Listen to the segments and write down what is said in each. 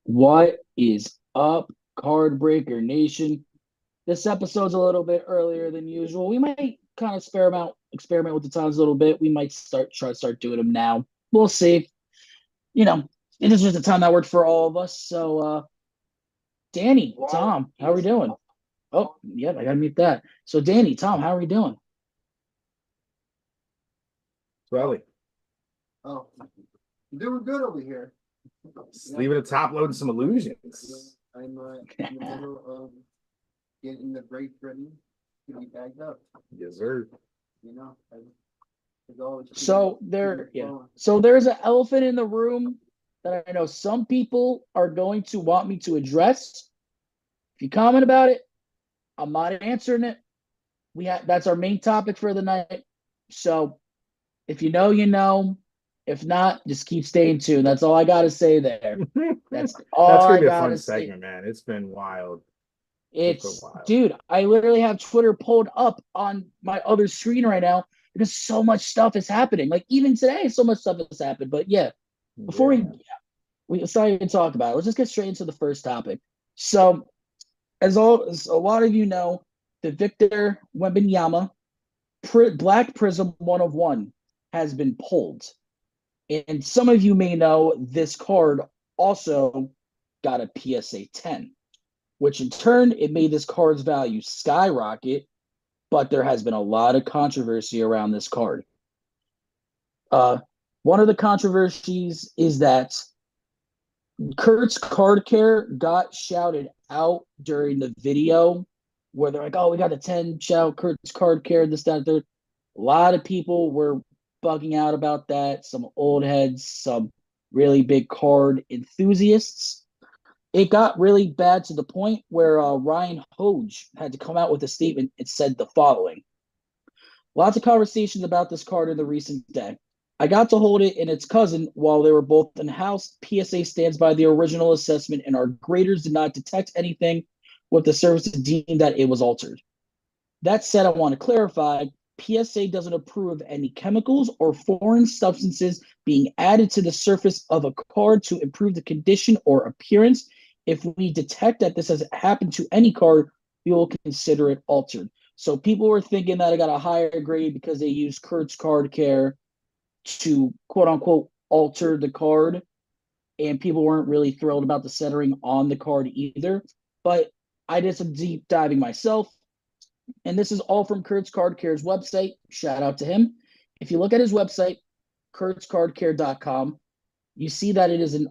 What is up, Card Breaker Nation? This episode's a little bit earlier than usual. We might kind of experiment with the times a little bit. We might try to start doing them now. We'll see. You know, it is just a time that worked for all of us. So, Danny, Tom, how are we doing? Oh, yep, I gotta mute that. So, Danny, Tom, how are we doing? Swelly. Oh, doing good over here. Just leave it at top loading some illusions. I'm in the middle of getting the break ready to be bagged up. Yes, sir. You know, as always. So there's an elephant in the room that I know some people are going to want me to address. If you comment about it, I'm not answering it. That's our main topic for the night. So if you know, you know. If not, just keep staying tuned. That's all I gotta say there. That's all That's gonna I be a gotta fun say. segment, man. It's been wild. Dude, I literally have Twitter pulled up on my other screen right now because so much stuff is happening. Like even today, so much stuff has happened. But yeah, before let's not even talk about it. Let's just get straight into the first topic. So, as a lot of you know, the Victor Wembanyama Black Prizm 1 of 1 has been pulled. And some of you may know this card also got a PSA 10, which in turn, it made this card's value skyrocket, but there has been a lot of controversy around this card. One of the controversies is that Kurt's Card Care got shouted out during the video where they're like, oh, we got a 10 shout Kurt's Card Care, this, that, third. A lot of people were bugging out about that. Some old heads, some really big card enthusiasts. It got really bad to the point where Ryan Hoge had to come out with a statement and said the following. Lots of conversations about this card in the recent day. I got to hold it and its cousin while they were both in house. PSA stands by the original assessment, and our graders did not detect anything with the service deemed that it was altered. That said, I want to clarify PSA doesn't approve of any chemicals or foreign substances being added to the surface of a card to improve the condition or appearance. If we detect that this has happened to any card, we will consider it altered. So people were thinking that it got a higher grade because they used Kurt's Card Care to quote unquote alter the card. And people weren't really thrilled about the centering on the card either. But I did some deep diving myself. And this is all from Kurt's Card Care's website. Shout out to him. If you look at his website, kurtzcardcare.com, you see that it is and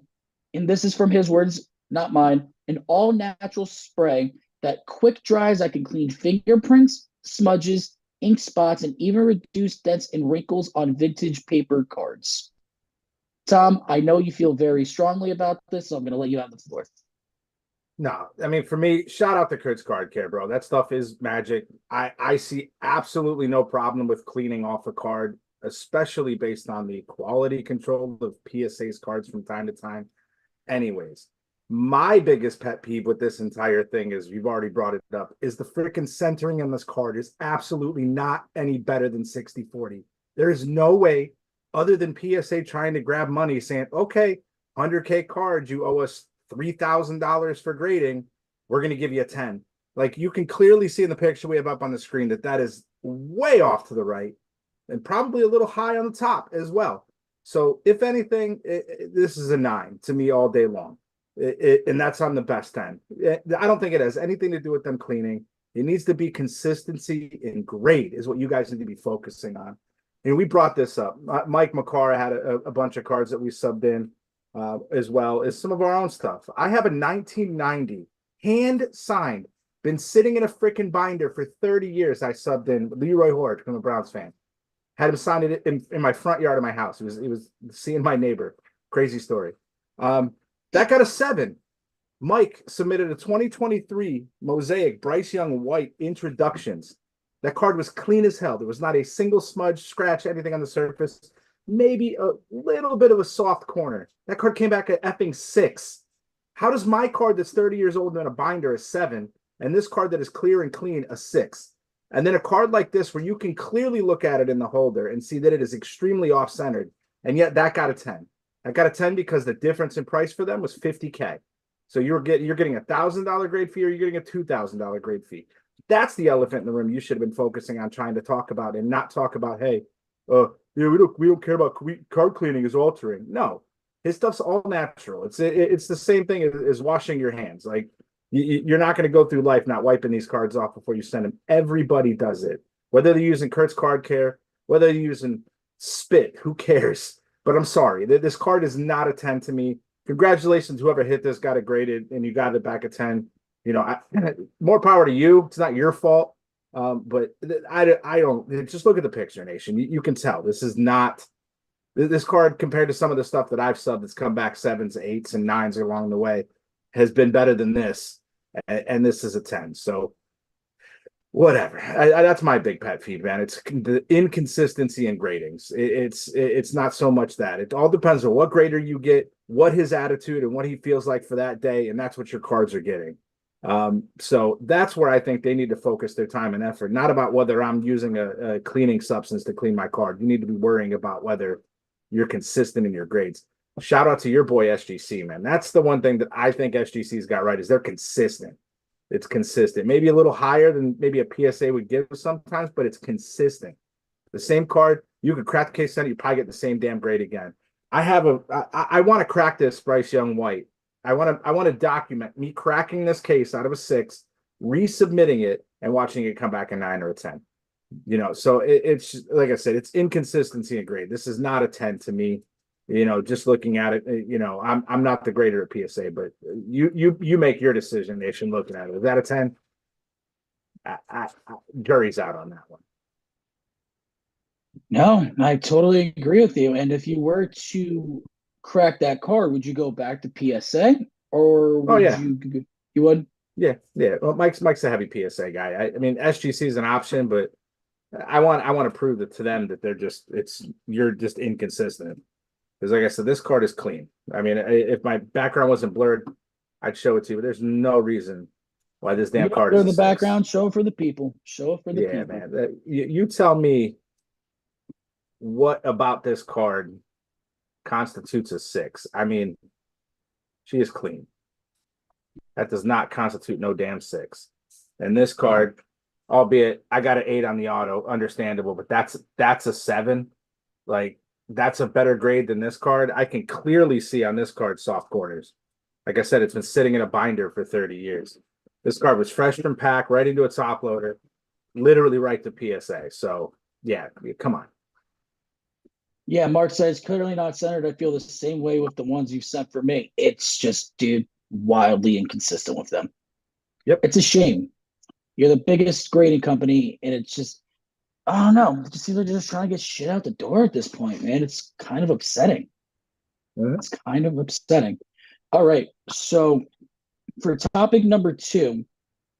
this is from his words, not mine, an all natural spray that quick dries that can clean fingerprints, smudges, ink spots, and even reduce dents and wrinkles on vintage paper cards. Tom, I know you feel very strongly about this, so I'm going to let you have the floor. No, I mean, for me, shout out to Kurt's Card Care, bro. That stuff is magic. I see absolutely no problem with cleaning off a card, especially based on the quality control of PSA's cards from time to time. Anyways, my biggest pet peeve with this entire thing is, you've already brought it up, is the freaking centering on this card is absolutely not any better than 60/40. There is no way, other than PSA trying to grab money, saying, okay, 100K cards, you owe us $3,000 for grading, we're going to give you a 10. Like, you can clearly see in the picture we have up on the screen that is way off to the right and probably a little high on the top as well. So if anything, this is a 9 to me all day long. And that's on the best end. I don't think it has anything to do with them cleaning. It needs to be consistency in grade is what you guys need to be focusing on. And we brought this up. Mike McCara had a bunch of cards that we subbed in, as well as some of our own stuff. I have a 1990 hand signed, been sitting in a freaking binder for 30 years. I subbed in Leroy Horde from a Browns fan. Had him sign it in my front yard of my house. It was seeing my neighbor. Crazy story. That got a 7. Mike submitted a 2023 Mosaic Bryce Young White Introductions. That card was clean as hell. There was not a single smudge, scratch, anything on the surface. Maybe a little bit of a soft corner. That card came back at effing 6. How does my card that's 30 years old and in a binder a 7, and this card that is clear and clean a 6? And then a card like this where you can clearly look at it in the holder and see that it is extremely off-centered, and yet that got a 10. That got a 10 because the difference in price for them was 50K. So you're getting $1,000 grade fee, or you're getting a $2,000 grade fee. That's the elephant in the room you should have been focusing on trying to talk about, and not talk about, hey, yeah, we don't care about card cleaning is altering. No, his stuff's all natural. It's the same thing as washing your hands. Like, you're not going to go through life not wiping these cards off before you send them. Everybody does it, whether they're using Kurt's Card Care, whether they're using spit. Who cares? But I'm sorry, this card is not a 10 to me. Congratulations, whoever hit this got it graded, and you got it back at 10. More power to you. It's not your fault. But I don't, just look at the picture, Nation. You can tell this is not this card, compared to some of the stuff that I've subbed that's come back 7s, 8s, and 9s along the way, has been better than this. And this is a 10. So whatever. That's my big pet peeve, man. It's the inconsistency in gradings. It's not so much that. It all depends on what grader you get, what his attitude and what he feels like for that day, and that's what your cards are getting. So that's where I think they need to focus their time and effort, not about whether I'm using a cleaning substance to clean my card. You need to be worrying about whether you're consistent in your grades. Shout out to your boy SGC, man. That's the one thing that I think SGC's got right, is they're consistent. It's consistent. Maybe a little higher than maybe a PSA would give sometimes, but it's consistent. The same card, you could crack the case center, you probably get the same damn grade again. I want to crack this Bryce Young White. I want to document me cracking this case out of a 6, resubmitting it, and watching it come back a 9 or a 10. So it's like I said, it's inconsistency in grade. This is not a 10 to me. Just looking at it, I'm not the grader at PSA, but you make your decision, Nation, looking at it. Is that a 10? Jury's out on that one. No, I totally agree with you. And if you were to crack that card, would you go back to PSA, or would you would? Yeah. Well, Mike's a heavy PSA guy. I mean, SGC is an option, but I want to prove that to them that you're just inconsistent. Because like I said, this card is clean. I mean, if my background wasn't blurred, I'd show it to you. But there's no reason why this damn card is in the background. Show it for the people. Show it for the people. Yeah, man. You tell me what about this card constitutes a 6. I mean, she is clean. That does not constitute no damn 6. And this card, albeit I got an 8 on the auto, understandable, but that's a 7. Like, that's a better grade than this card. I can clearly see on this card soft corners. Like I said, it's been sitting in a binder for 30 years. This card was fresh from pack, right into a top loader, literally right to PSA. So, yeah, come on. Yeah, Mark says, clearly not centered. I feel the same way with the ones you've sent for me. It's just, dude, wildly inconsistent with them. Yep. It's a shame. You're the biggest grading company, and it's just, I don't know. It just seems like they're just trying to get shit out the door at this point, man. It's kind of upsetting. Mm-hmm. It's kind of upsetting. All right. So for topic number 2,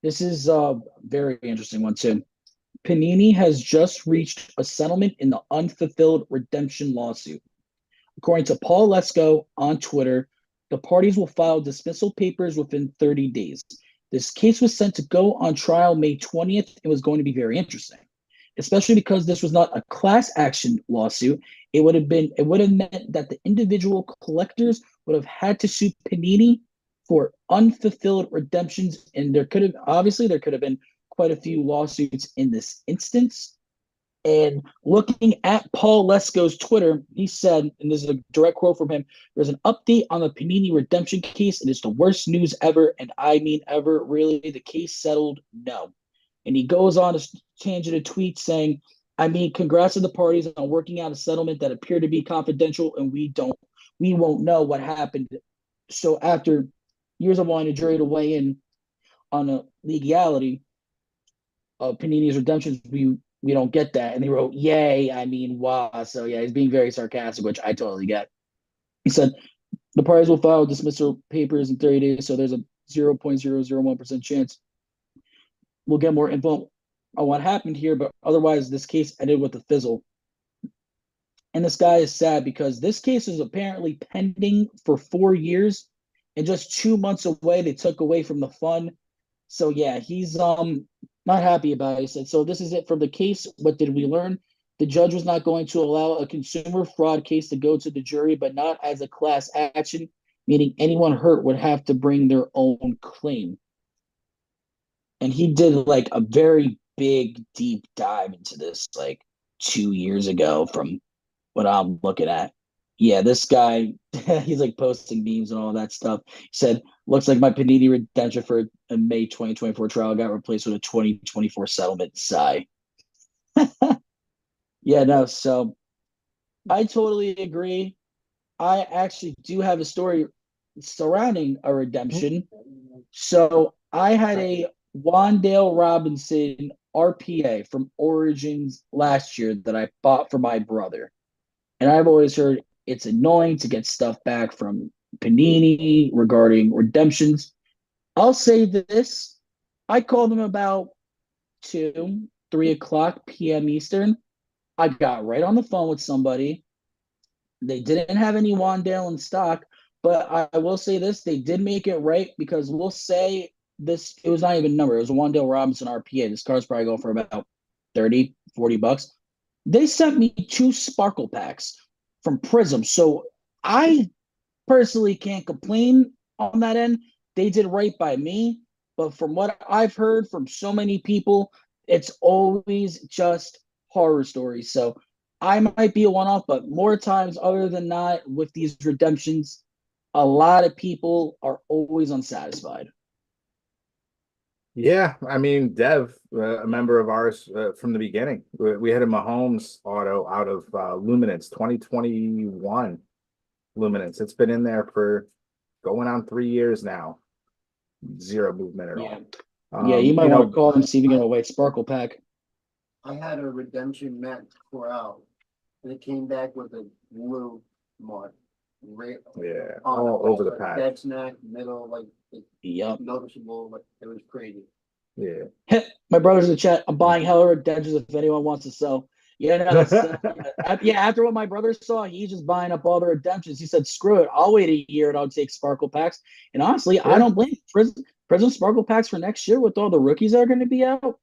this is a very interesting one too. Panini has just reached a settlement in the unfulfilled redemption lawsuit. According to Paul Lesko on Twitter, the parties will file dismissal papers within 30 days. This case was sent to go on trial May 20th. It was going to be very interesting, especially because this was not a class action lawsuit. It would have meant that the individual collectors would have had to sue Panini for unfulfilled redemptions, and there could have been quite a few lawsuits in this instance. And looking at Paul Lesko's Twitter, he said, and this is a direct quote from him, there's an update on the Panini redemption case, and it's the worst news ever, and I mean ever, really. The case settled? No. And he goes on a tangent of tweets saying, I mean, congrats to the parties on working out a settlement that appeared to be confidential, and we won't know what happened. So after years of wanting a jury to weigh in on the legality of Panini's redemptions, we don't get that. And they wrote, yay, I mean, wow. So yeah, he's being very sarcastic, which I totally get. He said, the parties will file dismissal papers in 30 days, so there's a 0.001% chance we'll get more info on what happened here, but otherwise this case ended with a fizzle. And this guy is sad because this case is apparently pending for 4 years, and just 2 months away, they took away from the fund. So yeah, he's not happy about it. He said, so this is it from the case. What did we learn? The judge was not going to allow a consumer fraud case to go to the jury, but not as a class action. meaning anyone hurt would have to bring their own claim. And he did like a very big, deep dive into this like 2 years ago from what I'm looking at. Yeah, this guy, he's like posting memes and all that stuff. He said, looks like my Panini redemption for a May 2024 trial got replaced with a 2024 settlement. Sigh. Yeah, no, so I totally agree. I actually do have a story surrounding a redemption. So I had a Wandale Robinson RPA from Origins last year that I bought for my brother. And I've always heard it's annoying to get stuff back from Panini regarding redemptions. I'll say this. I called them about 2, 3 o'clock p.m. Eastern. I got right on the phone with somebody. They didn't have any Wandale in stock, but I will say this: they did make it right because we'll say this. It was not even a number. It was a Wandale Robinson RPA. This card's probably going for about 30, $40. They sent me 2 sparkle packs from Prizm, so I personally can't complain on that end. They did right by me, but from what I've heard from so many people, it's always just horror stories. So I might be a one off, but more times other than not, with these redemptions, a lot of people are always unsatisfied. Yeah, I mean, Dev, a member of ours from the beginning, we had a Mahomes auto out of Luminance 2021 Luminance. It's been in there for going on 3 years now. Zero movement at Yeah. all. Yeah, you might You want to know, call and see if you can get a white sparkle pack. I had a redemption mat pour out, and it came back with a blue mark. Right yeah, on all it, over the like patch. dead snack, middle, like Yep. noticeable, like it was crazy. Yeah. My brother's in the chat. I'm buying hella redemptions if anyone wants to sell. Yeah, no, that's yeah. After what my brother saw, he's just buying up all the redemptions. He said, "Screw it, I'll wait a year and I'll take sparkle packs." And honestly, I Yeah. don't blame Prizm sparkle packs for next year with all the rookies that are going to be out.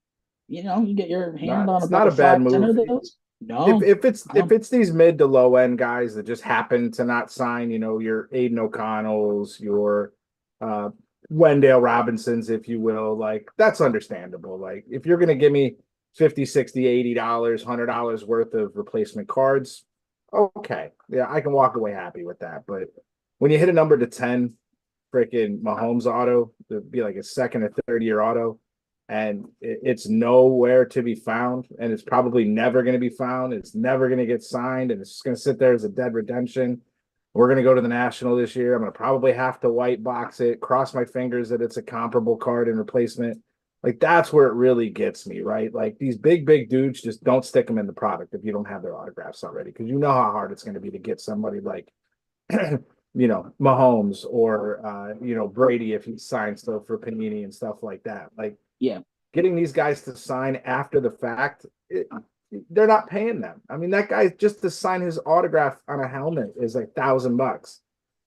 You know, you get your hand on It's not a about bad 5, 10 move. of those. If No, if it's if no. it's these mid to low end guys that just happen to not sign, your Aiden O'Connells, your uh Wendell Robinsons, if you will, like that's understandable. Like if you're gonna give me 50, 60, $80, $100 worth of replacement cards, okay. Yeah, I can walk away happy with that. But when you hit a number to 10, freaking Mahomes auto, it'd be like a second or third year auto and it's nowhere to be found, and it's probably never going to be found. It's never going to get signed, and it's just going to sit there as a dead redemption. We're going to go to the National this year. I'm going to probably have to white box it, cross my fingers that it's a comparable card and replacement. Like that's where it really gets me, right? Like these big dudes, just don't stick them in the product if you don't have their autographs already, because you know how hard it's going to be to get somebody like Mahomes or Brady if he signs stuff for Panini and stuff like that. Like Yeah, getting these guys to sign after the fact, they're not paying them. I mean, that guy just to sign his autograph on a helmet is like $1,000.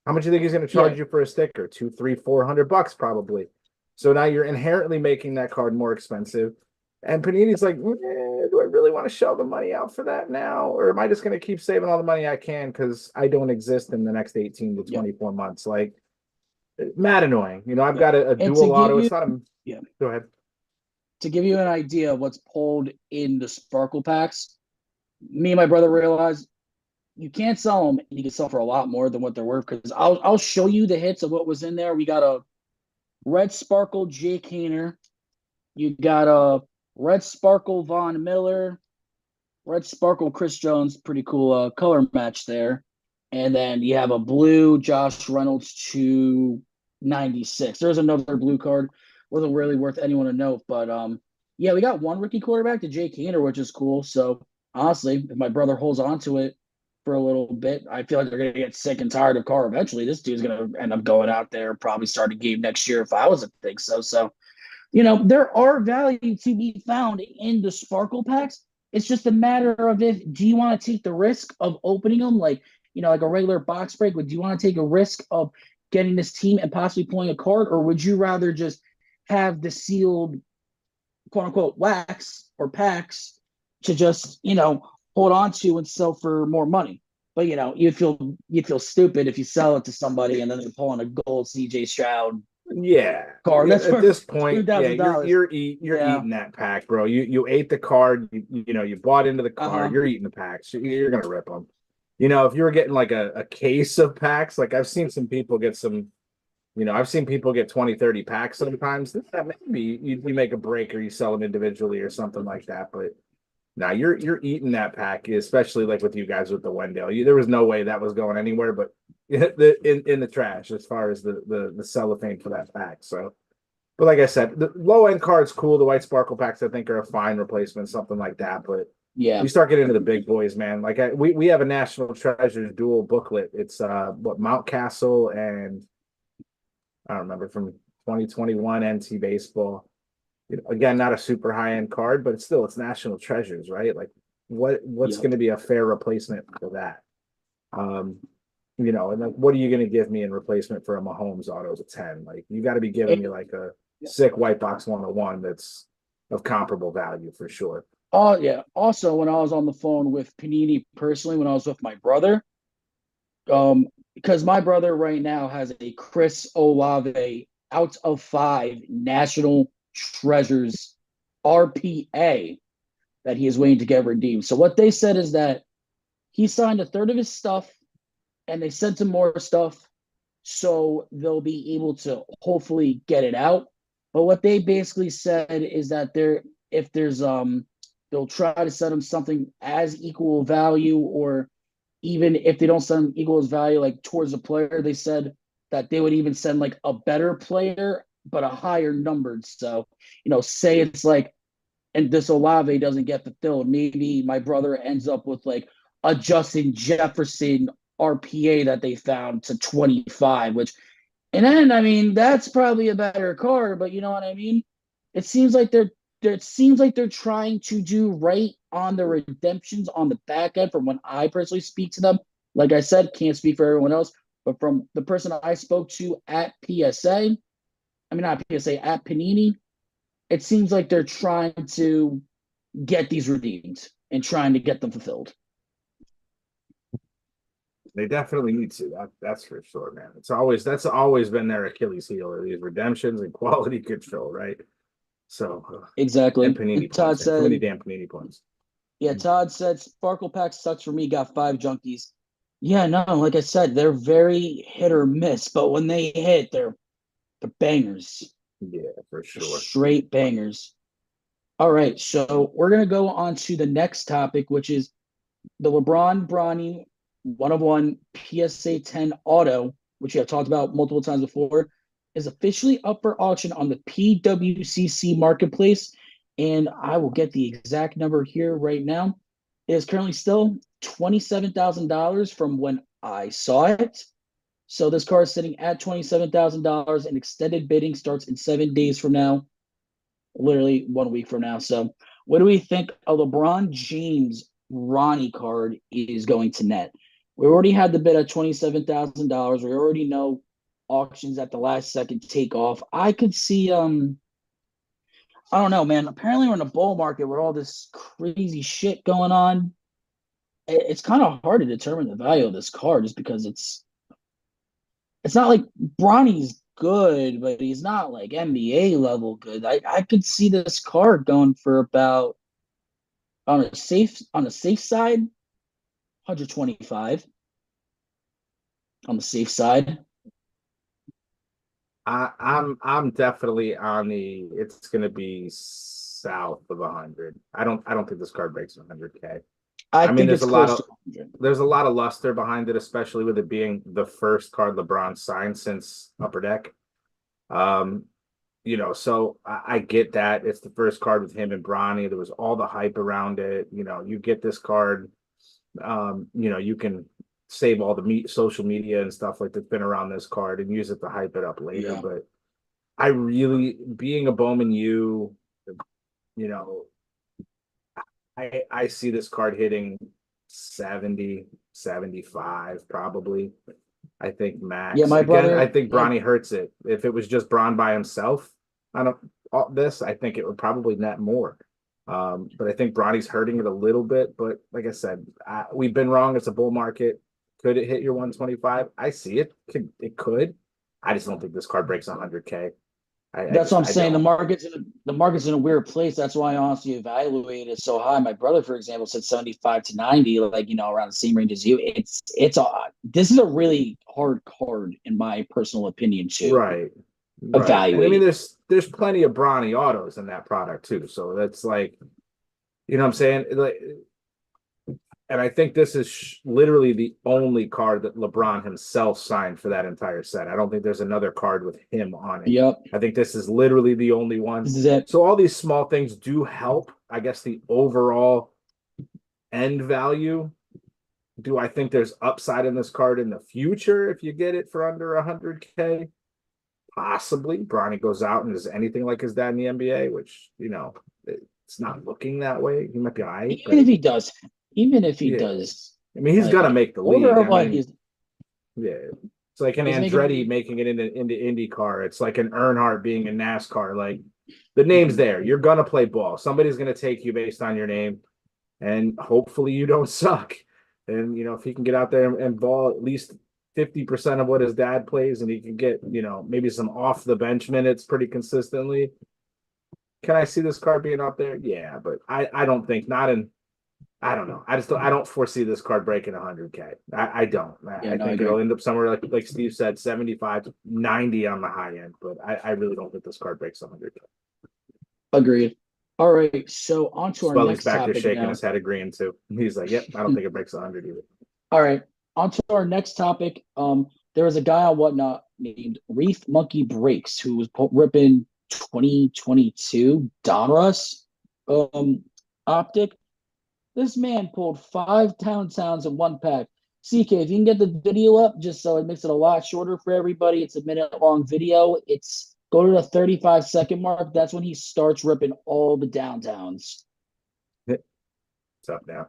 How much do you think he's going to yeah, charge you for a sticker? 2, 3, $400 probably. So now you're inherently making that card more expensive. And Panini's like, do I really want to shell the money out for that now? Or am I just going to keep saving all the money I can because I don't exist in the next 18 to yeah, 24 months? Like, mad annoying. I've yeah. got a And to dual give auto. you, It's not a, yeah, go ahead. to give you an idea of what's pulled in the sparkle packs, me and my brother realized you can't sell them, and you can sell for a lot more than what they're worth. Because I'll show you the hits of what was in there. We got a red sparkle Jake Hayner. You got a red sparkle Von Miller, red sparkle Chris Jones. Pretty cool color match there. And then you have a blue Josh Reynolds 296. There's another blue card. Wasn't really worth anyone to note, but yeah, we got one rookie quarterback to Jake Hayner, which is cool. So honestly, if my brother holds on to it for a little bit, I feel like they're gonna get sick and tired of Carr eventually. This dude's gonna end up going out there, probably start a game next year if I was to think so. So there are value to be found in the sparkle packs. It's just a matter of if do you want to take the risk of opening them like a regular box break, would you want to take a risk of getting this team and possibly pulling a card, or would you rather just have the sealed quote unquote wax or packs to just hold on to and sell for more money? But you'd feel stupid if you sell it to somebody and then they're pulling a gold CJ Stroud Yeah. card. Yeah, That's at worth this point, yeah, $2,000. you're Yeah. eating that pack, bro. You ate the card, you bought into the card, Uh-huh. you're eating the packs. You're gonna rip them. If you were getting like a case of packs, like I've seen some people get some, I've seen people get 20, 30 packs sometimes. That maybe you make a break or you sell them individually or something like that. But now you're eating that pack, especially like with you guys with the Wendell. There was no way that was going anywhere, but in the trash as far as the cellophane for that pack. So, but like I said, the low end card's cool. The white sparkle packs I think are a fine replacement, something like that. But Yeah. we start getting into the big boys, man. Like we have a National Treasures dual booklet. It's what Mountcastle and I don't remember from 2021 NT baseball. Again, not a super high end card, but it's National Treasures, right? Like what's Yep. going to be a fair replacement for that? And like what are you going to give me in replacement for a Mahomes auto to 10? Like you got to be giving me like a sick white box 101 that's of comparable value for sure. Oh yeah. Also, when I was on the phone with Panini personally, when I was with my brother, because my brother right now has a Chris Olave out of 5 National Treasures RPA that he is waiting to get redeemed. So what they said is that he signed a third of his stuff and they sent him more stuff so they'll be able to hopefully get it out. But what they basically said is that if there's they'll try to send him something as equal value, or even if they don't send him equal as value like towards a player, they said that they would even send like a better player but a higher numbered. So, say it's like, and this Olave doesn't get fulfilled, maybe my brother ends up with like a Justin Jefferson RPA that they found to 25, which, and then, I mean, that's probably a better card, but you know what I mean? It seems like they're trying to do right on the redemptions on the back end from when I personally speak to them. Like I said, can't speak for everyone else, but from the person I spoke to at PSA, I mean, not PSA, at Panini, it seems like they're trying to get these redeemed and trying to get them fulfilled. They definitely need to. That's for sure, man. That's always been their Achilles heel, are these redemptions and quality control, right? So and Exactly. Panini And Todd points, man. Too many said, damn Panini points. yeah, Todd said Sparkle Pack sucks for me, got 5 junkies. Yeah, no, like I said, they're very hit or miss, but when they hit, they're bangers. Yeah, for They're sure. straight bangers. All right, so we're gonna go on to the next topic, which is the LeBron Bronny 1 of 1 PSA 10 auto, which we have talked about multiple times before, is officially up for auction on the PWCC marketplace. And I will get the exact number here right now. It is currently still $27,000 from when I saw it. So this car is sitting at $27,000, and extended bidding starts in 7 days from now, literally 1 week from now. So, what do we think a LeBron James Ronnie card is going to net? We already had the bid at $27,000. We already know auctions at the last second take off. I could see I don't know, man. Apparently we're in a bull market with all this crazy shit going on. It's kind of hard to determine the value of this card just because it's not like Bronny's good, but he's not like NBA level good. I could see this card going for about on a safe side, 125 on the safe side. I'm definitely on the. It's going to be south of 100. I don't think this card breaks 100K. I I mean, think it's close to 100. there's a lot of luster behind it, especially with it being the first card LeBron signed since Upper Deck. Um, so I get that it's the first card with him and Bronny. There was all the hype around it. You get this card. You can save all the social media and stuff like that's been around this card and use it to hype it up later. Yeah. But I really, being a Bowman you know, I see this card hitting 70, 75 probably. I think Yeah, max. my Again, I brother, think Bronny hurts it. If it was just Bron by himself on this, I think it would probably net more. But I think Bronny's hurting it a little bit. But like I said, we've been wrong. It's a bull market. Could it hit your 125? I see it. It could. I just don't think this card breaks 100K. That's what I'm I saying. don't. The market's in a weird place. That's why I honestly evaluate it so high. My brother, for example, said 75 to 90, like around the same range as you. It's this is a really hard card in my personal opinion to Right. Right. And I mean, evaluate. there's plenty of Bronny autos in that product too. So that's like, what I'm saying? Like, and I think this is literally the only card that LeBron himself signed for that entire set. I don't think there's another card with him on it. Yep, I think this is literally the only one. this is it. So all these small things do help, I guess, the overall end value. Do I think there's upside in this card in the future if you get it for under 100K? Possibly. Bronny goes out and is anything like his dad in the NBA, which, it's not looking that way. He might be all right. Even if he does, even if he Yeah. does, I mean, he's like, got to make the league. over I what mean, yeah. It's like an he's Andretti making it into IndyCar. It's like an Earnhardt being in NASCAR. Like, the name's there. You're going to play ball. Somebody's going to take you based on your name. And hopefully you don't suck. And, if he can get out there and ball at least 50% of what his dad plays and he can get, maybe some off the bench minutes pretty consistently. Can I see this card being up there? Yeah, but I don't think, not in, I don't know. I don't foresee this card breaking 100K. I don't. I think it'll end up somewhere like Steve said, 75 to 90 on the high end, but I really don't think this card breaks 100K. Agreed. All right, so on to our Swelly's next back there topic shaking now. his head agreeing too. He's like, yep, I don't think it breaks 100 either. All right, on to our next topic. There was a guy on Whatnot named Reef Monkey Breaks who was ripping 2022 Donruss optic. This man pulled 5 downtowns in one pack. CK, if you can get the video up, just so it makes it a lot shorter for everybody. It's a 1-minute-long video. It's go to the 35-second mark. That's when he starts ripping all the downtowns. What's up now?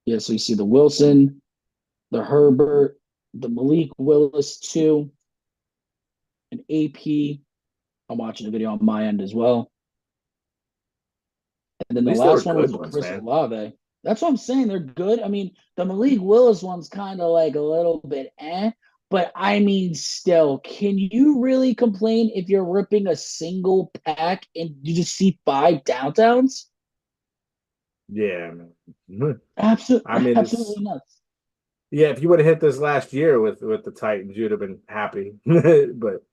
Yeah, so you see the Wilson, the Herbert, the Malik Willis too, an AP. I'm watching the video on my end as well. And then the last one was Chris Olave. That's what I'm saying. They're good. I mean, the Malik Willis one's kind of like a little bit but I mean, still, can you really complain if you're ripping a single pack and you just see 5 downtowns? Yeah, man. Absolutely nuts. Yeah, if you would have hit this last year with the Titans, you'd have been happy. But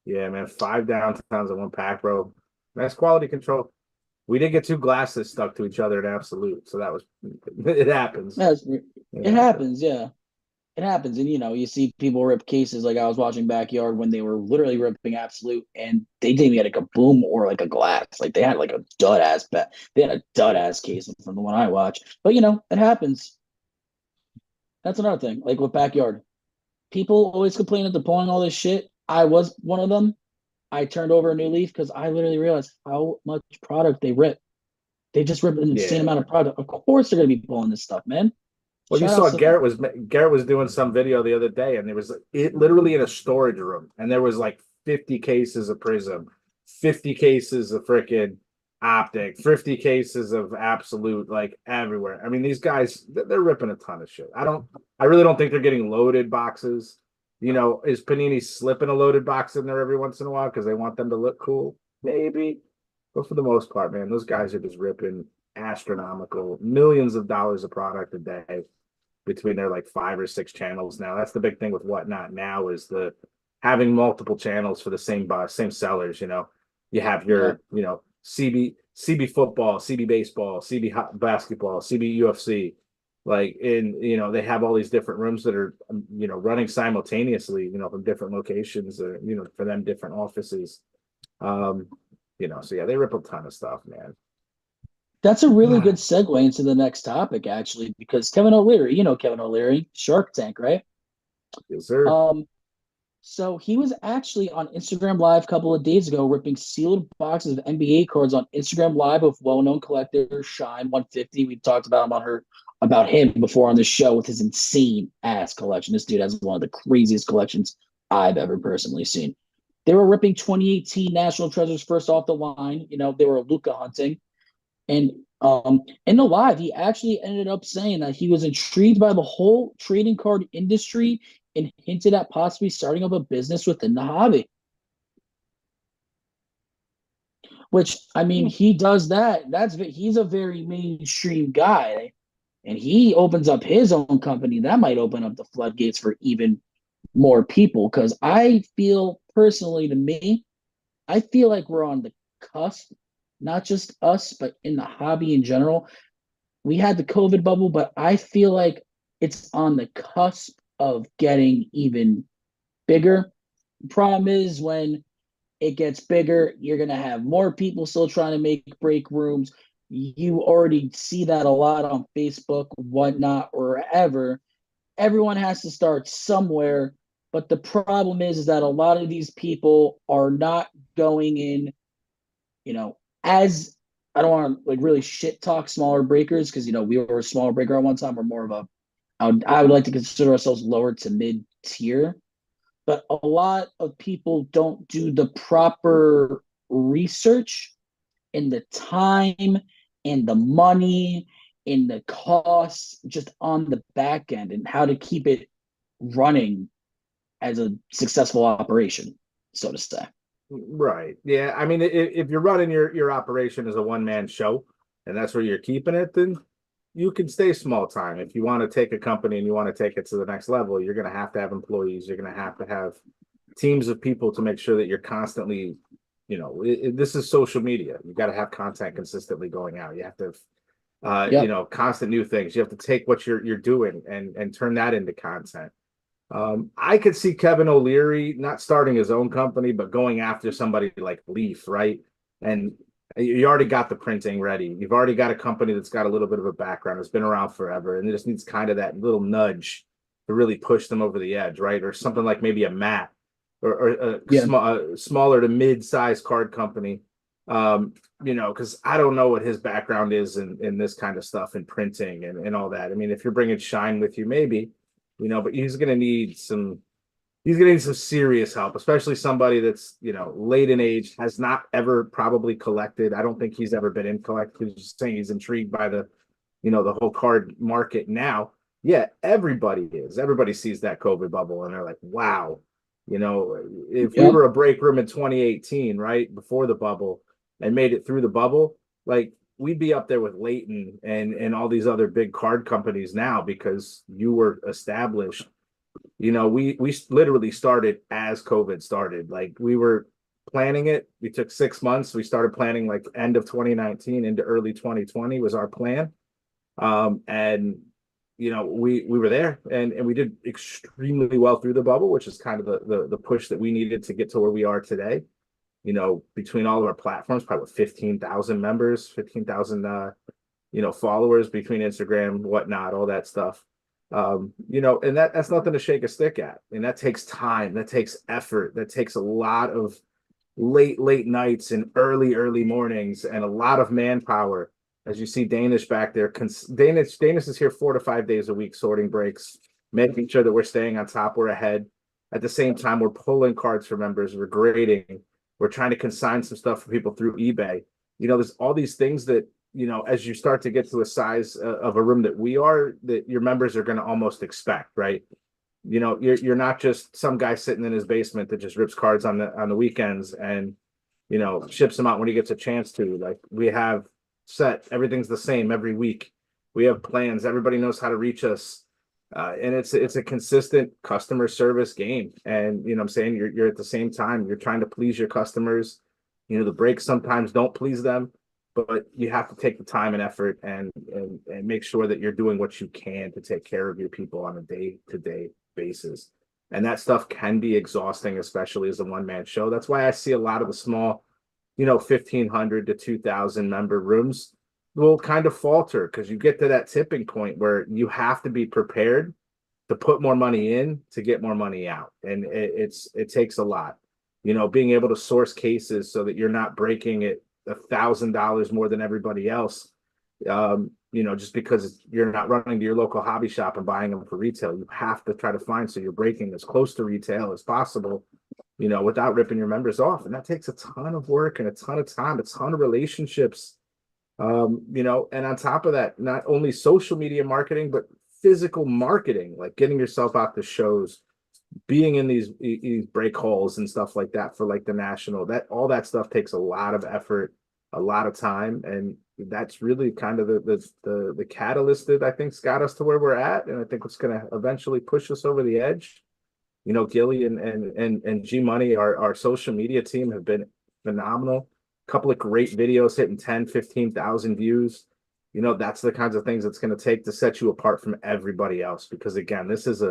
yeah, man, 5 downtowns in one pack, bro. That's quality control. We did get 2 glasses stuck to each other in absolute, so that was it happens. It happens, yeah. It happens. And you see people rip cases. Like I was watching Backyard when they were literally ripping absolute and they didn't even get like a boom or like a glass. Like they had like a dud ass case from the one I watched. But it happens. That's another thing. Like with Backyard. People always complain that they're pulling all this shit. I was one of them. I turned over a new leaf because I literally realized how much product they rip. They just rip an insane amount of product. Of course they're gonna be pulling this stuff, man. Well, you saw Garrett was doing some video the other day, and there was it literally in a storage room, and there was like 50 cases of Prizm, 50 cases of freaking optic, 50 cases of absolute, like everywhere. I mean, these guys, they're ripping a ton of shit. I really don't think they're getting loaded boxes. Is Panini slipping a loaded box in there every once in a while because they want them to look cool? Maybe. But for the most part, man, those guys are just ripping astronomical millions of dollars of product a day between their like 5 or 6 channels now. That's the big thing with Whatnot now is the having multiple channels for the same sellers. You have your CB football, CB baseball, CB basketball, CB UFC, like they have all these different rooms that are running simultaneously from different locations or for them different offices. So yeah, they rip a ton of stuff, man. That's a really good segue into the next topic, actually, because Kevin O'Leary, Kevin O'Leary, Shark Tank, right? Yes, sir. So he was actually on Instagram Live a couple of days ago, ripping sealed boxes of NBA cards on Instagram Live with well-known collector Shine 150. We talked about him before on the show with his insane ass collection. This dude has one of the craziest collections I've ever personally seen. They were ripping 2018 National Treasures first off the line. They were Luca hunting. And in the live, he actually ended up saying that he was intrigued by the whole trading card industry and hinted at possibly starting up a business within the hobby. Which, I mean, he does that. He's a very mainstream guy, and he opens up his own company. That might open up the floodgates for even more people. Because I feel personally, to me, I feel like we're on the cusp, not just us, but in the hobby in general. We had the COVID bubble, but I feel like it's on the cusp of getting even bigger. Problem is, when it gets bigger, you're going to have more people still trying to make break rooms. You already see that a lot on Facebook, whatnot, or wherever. Everyone has to start somewhere. But the problem is that a lot of these people are not going in, as I don't want to like really shit talk smaller breakers because we were a smaller breaker at one time. We're more of I would like to consider ourselves lower to mid tier, but a lot of people don't do the proper research and the time and the money and the costs just on the back end and how to keep it running as a successful operation, so to say. Right. Yeah. I mean, if you're running your operation as a one-man show and that's where you're keeping it, then you can stay small time. If you want to take a company and you want to take it to the next level, you're going to have employees. You're going to have teams of people to make sure that you're constantly, this is social media. You got to have content consistently going out. You have to, Yep. constant new things. You have to take what you're doing and turn that into content. I could see Kevin O'Leary not starting his own company, but going after somebody like Leaf, right? And you already got the printing ready. You've already got a company that's got a little bit of a background. It's been around forever, and it just needs kind of that little nudge to really push them over the edge, right? Or something like maybe a Matt or Yeah. a smaller to mid-size card company. Because I don't know what his background is in this kind of stuff and printing and all that. I mean, if you're bringing Shine with you, maybe but he's gonna need some serious help, especially somebody that's late in age, has not ever probably collected. I don't think he's ever been in collected. He's just saying he's intrigued by the whole card market now. Yeah, everybody sees that COVID bubble and they're like, wow, if we Yep. were a break room in 2018, right before the bubble, and made it through the bubble, like we'd be up there with Leighton and all these other big card companies now because you were established. We literally started as COVID started. Like we were planning it. We took 6 months. We started planning like end of 2019 into early 2020 was our plan. And we were there and we did extremely well through the bubble, which is kind of the push that we needed to get to where we are today. Between all of our platforms, probably with 15,000 members, 15,000, followers between Instagram, whatnot, all that stuff. And that's nothing to shake a stick at. And that takes time, that takes effort, that takes a lot of late nights and early mornings and a lot of manpower. As you see Danish back there, Danish is here 4 to 5 days a week, sorting breaks, making sure that we're staying on top, we're ahead. At the same time, we're pulling cards for members, we're grading, we're trying to consign some stuff for people through eBay. There's all these things that, as you start to get to a size of a room that we are, that your members are going to almost expect, right? You're not just some guy sitting in his basement that just rips cards on the weekends and, ships them out when he gets a chance to. Like we have set, everything's the same every week. We have plans. Everybody knows how to reach us. And it's a consistent customer service game. And I'm saying you're at the same time, you're trying to please your customers. The breaks sometimes don't please them, but you have to take the time and effort and make sure that you're doing what you can to take care of your people on a day-to-day basis. And that stuff can be exhausting, especially as a one-man show. That's why I see a lot of the small, 1,500 to 2,000 member rooms will kind of falter because you get to that tipping point where you have to be prepared to put more money in to get more money out, and it takes a lot. Being able to source cases so that you're not breaking it $1,000 more than everybody else. Just because you're not running to your local hobby shop and buying them for retail, you have to try to find so you're breaking as close to retail as possible, without ripping your members off. And that takes a ton of work and a ton of time, a ton of relationships. And on top of that, not only social media marketing, but physical marketing, like getting yourself out to shows, being in these break halls and stuff like that for like the national, that all that stuff takes a lot of effort, a lot of time, and that's really kind of the catalyst that I think's got us to where we're at, and I think it's going to eventually push us over the edge. Gilly and G Money, our social media team, have been phenomenal. A couple of great videos hitting 10, 15,000 views. That's the kinds of things it's going to take to set you apart from everybody else, because again, this is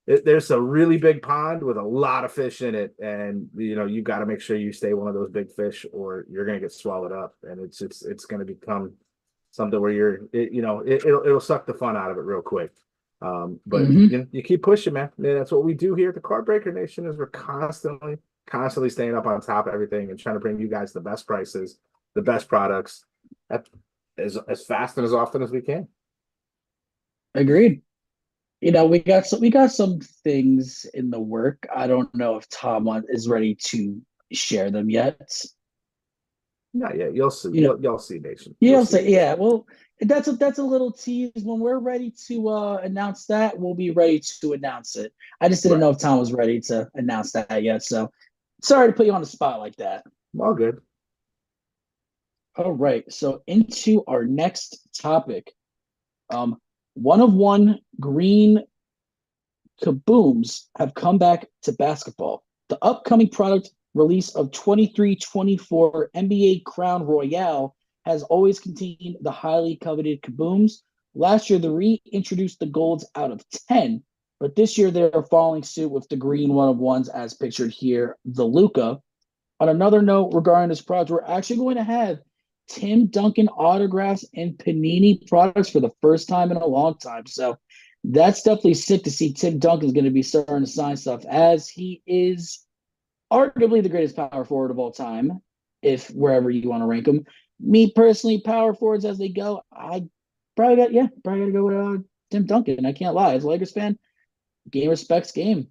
there's a really big pond with a lot of fish in it, and you got to make sure you stay one of those big fish, or you're going to get swallowed up, and it's going to become something where it'll suck the fun out of it real quick. But you keep pushing, man. That's what we do here at the Card Breaker Nation, is we're constantly staying up on top of everything and trying to bring you guys the best prices, the best products, as fast and as often as we can. Agreed. We got some things in the work. I don't know if Tom is ready to share them yet. Not yet. You'll see. You'll see, Nation. You'll see. Yeah. Well, that's a little tease. When we're ready to announce that, we'll be ready to announce it. I just didn't know if Tom was ready to announce that yet. So sorry to put you on the spot like that. All good. All right. So into our next topic. 1-of-1 green kabooms have come back to basketball. The upcoming product release of 23-24 NBA Crown Royale has always contained the highly coveted kabooms. Last year, they reintroduced the golds out of 10, but this year they're following suit with the green 1-of-1s as pictured here, the Luka. On another note regarding this product, we're actually going to have Tim Duncan autographs and Panini products for the first time in a long time. So that's definitely sick to see. Tim Duncan's going to be starting to sign stuff, as he is arguably the greatest power forward of all time, if wherever you want to rank him. Me personally, power forwards as they go, I probably got to go with Tim Duncan. I can't lie. As a Lakers fan, game respects game.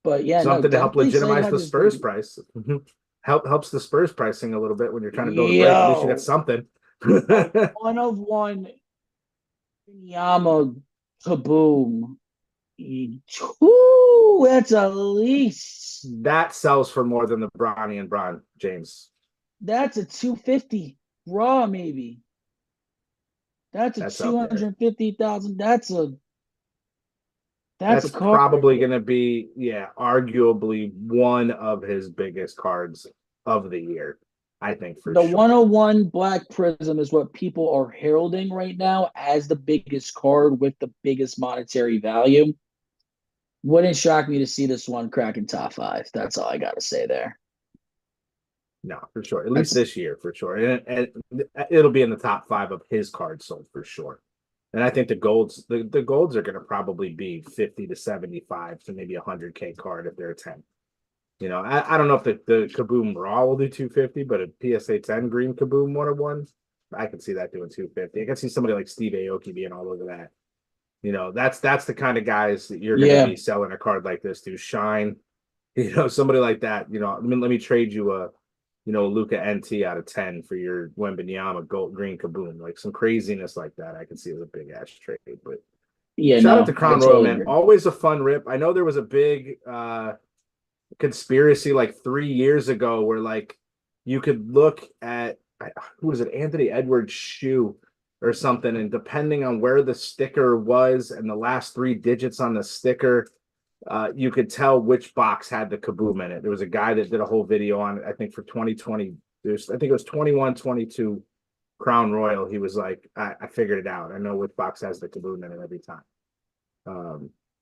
But yeah, something to help legitimize the Spurs price. Helps the Spurs pricing a little bit when you're trying to build a break. At least you got something. 1-of-1 Wembanyama kaboom. Ooh, that's at least. That sells for more than the Bronny and Bron, James. That's a 250 raw, maybe. That's a 250,000. That's probably going to be, arguably one of his biggest cards of the year, I think, for sure. The 1-of-1 Black Prizm is what people are heralding right now as the biggest card with the biggest monetary value. Wouldn't shock me to see this one cracking top 5. That's all I got to say there. No, for sure. At least this year, for sure. And it'll be in the top 5 of his cards sold, for sure. And I think the golds are going to probably be 50 to 75 to maybe 100K card if they're a 10. I don't know if the Kaboom Raw will do 250, but a PSA 10 green Kaboom 1-of-1, I can see that doing 250. I can see somebody like Steve Aoki being all over that. That's the kind of guys that you're going to be selling a card like this to. Shine, somebody like that. Let me trade you a Luka NT out of 10 for your Wembanyama gold green Kaboom, like some craziness like that. I can see as a big ass trade. But shout out to Crown Royal, man. Always a fun rip. I know there was a big conspiracy like 3 years ago where like you could look at who was it, Anthony Edwards' shoe or something, and depending on where the sticker was and the last 3 digits on the sticker, you could tell which box had the Kaboom in it. There was a guy that did a whole video on it, I think for 2020. I think it was 21-22 Crown Royal. He was like, I figured it out. I know which box has the Kaboom in it every time.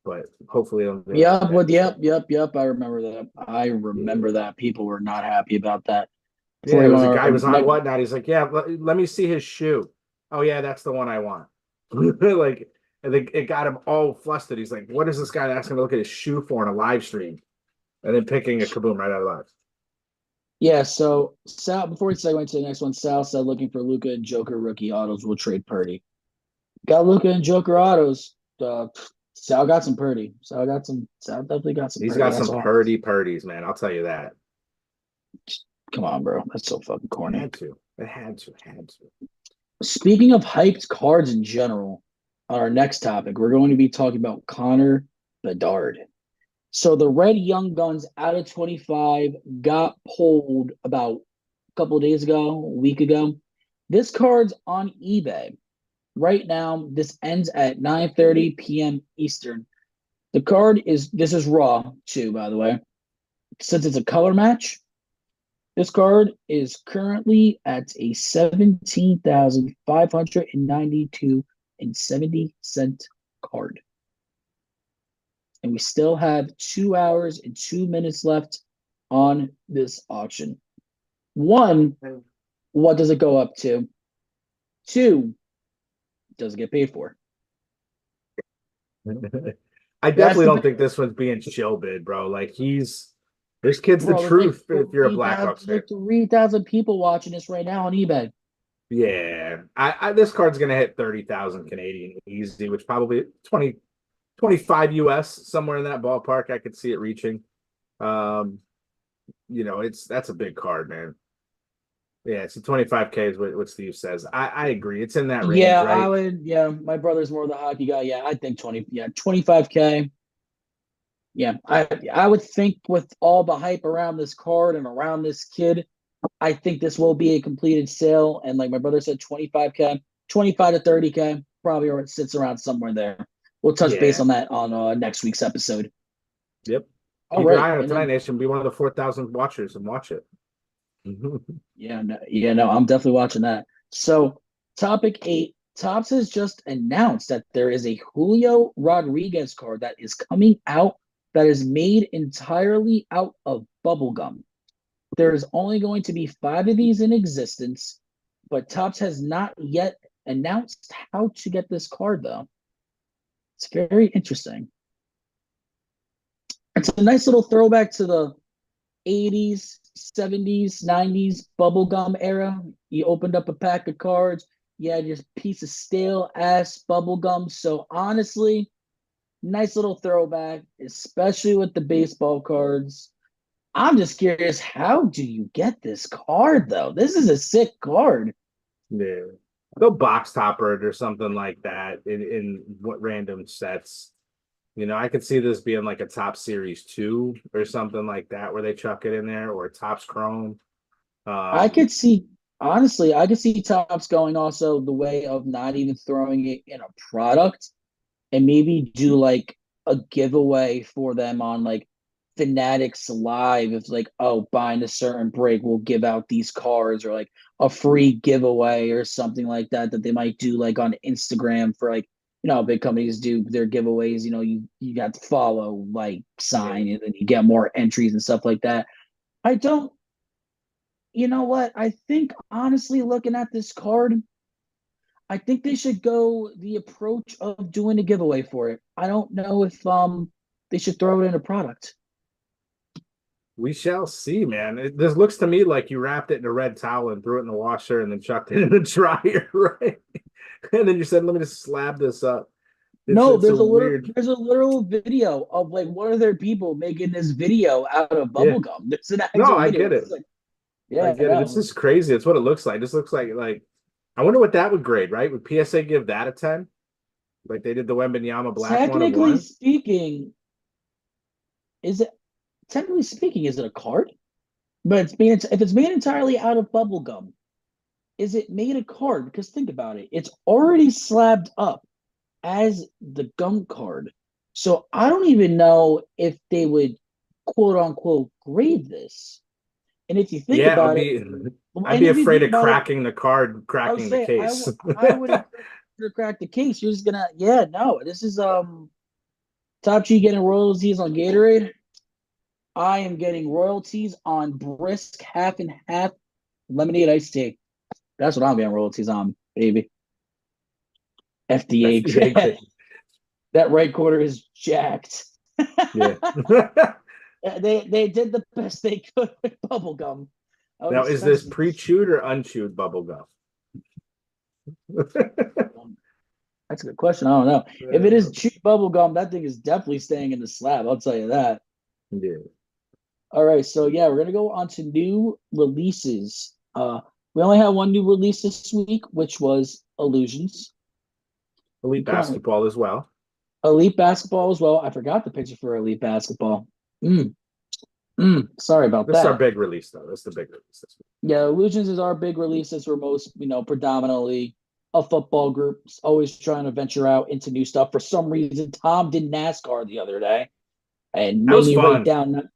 But hopefully it'll be Yep. I remember that. People were not happy about that. Yeah, it was a guy was on whatnot. He's like, yeah, let me see his shoe. Oh yeah, that's the one I want. Like, and it got him all flustered. He's like, "What is this guy asking to look at his shoe for on a live stream?" And then picking a kaboom right out of the box. Yeah, so Sal, before we segue into the next one, Sal said looking for Luca and Joker rookie autos will trade Purdy. Got Luca and Joker autos. Sal got some Purdy. Sal definitely got some He's Purdy. got That's some all. Purdies, man. I'll tell you that. Come on, bro. That's so fucking It corny. had to. It had to. Speaking of hyped cards in general, on our next topic, we're going to be talking about Connor Bedard. So the Red Young Guns out of 25 got pulled about a couple of days ago, a week ago. This card's on eBay right now. This ends at 9:30 p.m. Eastern. This is raw too, by the way. Since it's a color match, this card is currently at a 17,592 and 70 cent card. And we still have 2 hours and 2 minutes left on this auction. One, what does it go up to? Two, does it get paid for? I definitely don't think this one's being chill bid, bro. Like this kid's the truth if you're a Blackhawks fan. Like 3,000 people watching this right now on eBay. Yeah, this card's gonna hit 30,000 Canadian easy, which probably 25 US, somewhere in that ballpark. I could see it reaching. That's a big card, man. Yeah, it's a 25K is what Steve says. I agree. It's in that range, Yeah, right? I would. Yeah, my brother's more the hockey guy. Yeah, I think 20. Yeah, 25K. Yeah, I would think with all the hype around this card and around this kid, I think this will be a completed sale. And like my brother said, 25K, 25 to 30K, probably, or it sits around somewhere there. We'll touch base on that on next week's episode. Yep. All Keep your right. eye on Tonight Nation. Be one of the 4,000 watchers and watch it. No, I'm definitely watching that. So, topic 8, Topps has just announced that there is a Julio Rodriguez card that is coming out that is made entirely out of bubblegum. There is only going to be 5 of these in existence, but Topps has not yet announced how to get this card, though. It's very interesting. It's a nice little throwback to the 80s, 70s, 90s bubblegum era. You opened up a pack of cards, you had your piece of stale ass bubblegum. So honestly, nice little throwback, especially with the baseball cards. I'm just curious, how do you get this card though? This is a sick card. Yeah. Go box topper it or something like that in what random sets. I could see this being like a Top Series 2 or something like that where they chuck it in there, or Topps Chrome. I could see Topps going also the way of not even throwing it in a product and maybe do like a giveaway for them on like Fanatics Live. It's like, oh, buying a certain break, we'll give out these cards, or like a free giveaway or something like that they might do like on Instagram for like, big companies do their giveaways. You got to follow, like, sign, and then you get more entries and stuff like that. I don't, you know what? I think honestly, looking at this card, I think they should go the approach of doing a giveaway for it. I don't know if they should throw it in a product. We shall see, man. This looks to me like you wrapped it in a red towel and threw it in the washer and then chucked it in the dryer, right? And then you said, "Let me just slab this up." It's There's a weird. there's a literal video of like one of their people making this video out of bubblegum. There's an No, actual I video. get it. Like, I yeah, get it. This is crazy. It's what it looks like. This looks like I wonder what that would grade, right? Would PSA give that a 10? Like they did the Wembanyama black one of technically 1? speaking, is it technically speaking, is it a card? But if it's made entirely out of bubblegum, is it made a card? Because think about it, it's already slabbed up as the gum card. So I don't even know if they would quote unquote grade this. And if you think about it, I'd be afraid of cracking the card, cracking the case. I would have cracked the case. You're just gonna, no. This is Top G getting royalties on Gatorade. I am getting royalties on Brisk half and half lemonade iced tea. That's what I'm getting royalties on, baby. FDA. FDA grade. That right quarter is jacked. Yeah. They did the best they could with bubble gum. Now, is this pre-chewed or unchewed bubble gum? That's a good question. I don't know. If it is cheap bubble gum, that thing is definitely staying in the slab. I'll tell you that. Yeah. All right, so yeah, we're gonna go on to new releases. We only have one new release this week, which was Illusions. Elite Basketball as well. Elite Basketball as well. I forgot the picture for Elite Basketball. Sorry about that. This is our big release, though. That's the big release this week. Yeah, Illusions is our big release. We're most, predominantly a football group, always trying to venture out into new stuff. For some reason, Tom did NASCAR the other day and made me write down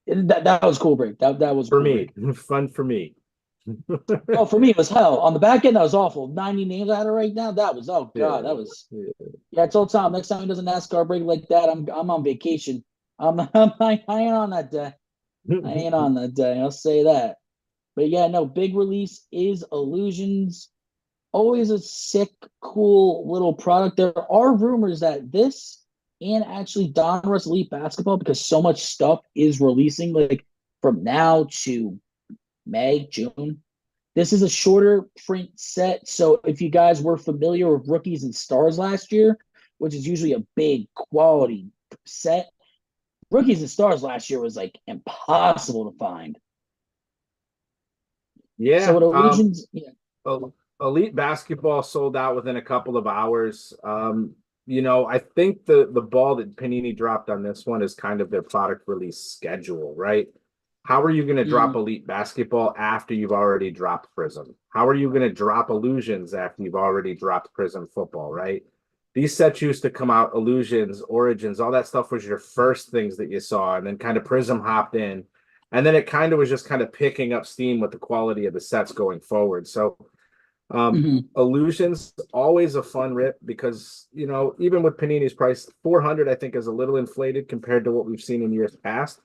that was cool break. That was for cool me. Break. Fun for me. Oh, for me it was hell. On the back end, that was awful. 90 names I had to write down. That was that was I told Tom next time he does a NASCAR break like that, I'm on vacation. I ain't on that day. I ain't on that day. I'll say that. But yeah, no, big release is Illusions. Always a sick, cool little product. There are rumors that this and actually Donruss Elite Basketball, because so much stuff is releasing like from now to May, June. This is a shorter print set. So if you guys were familiar with Rookies and Stars last year, which is usually a big quality set, Rookies and Stars last year was like impossible to find. Yeah. So with Illusions, Elite Basketball sold out within a couple of hours. I think the ball that Panini dropped on this one is kind of their product release schedule, right? How are you going to drop Elite Basketball after you've already dropped Prizm? How are you going to drop Illusions after you've already dropped Prizm Football, right? These sets used to come out, Illusions, Origins, all that stuff was your first things that you saw, and then kind of Prizm hopped in. And then it kind of was just kind of picking up steam with the quality of the sets going forward. So Illusions, always a fun rip because, even with Panini's price, 400 I think is a little inflated compared to what we've seen in years past.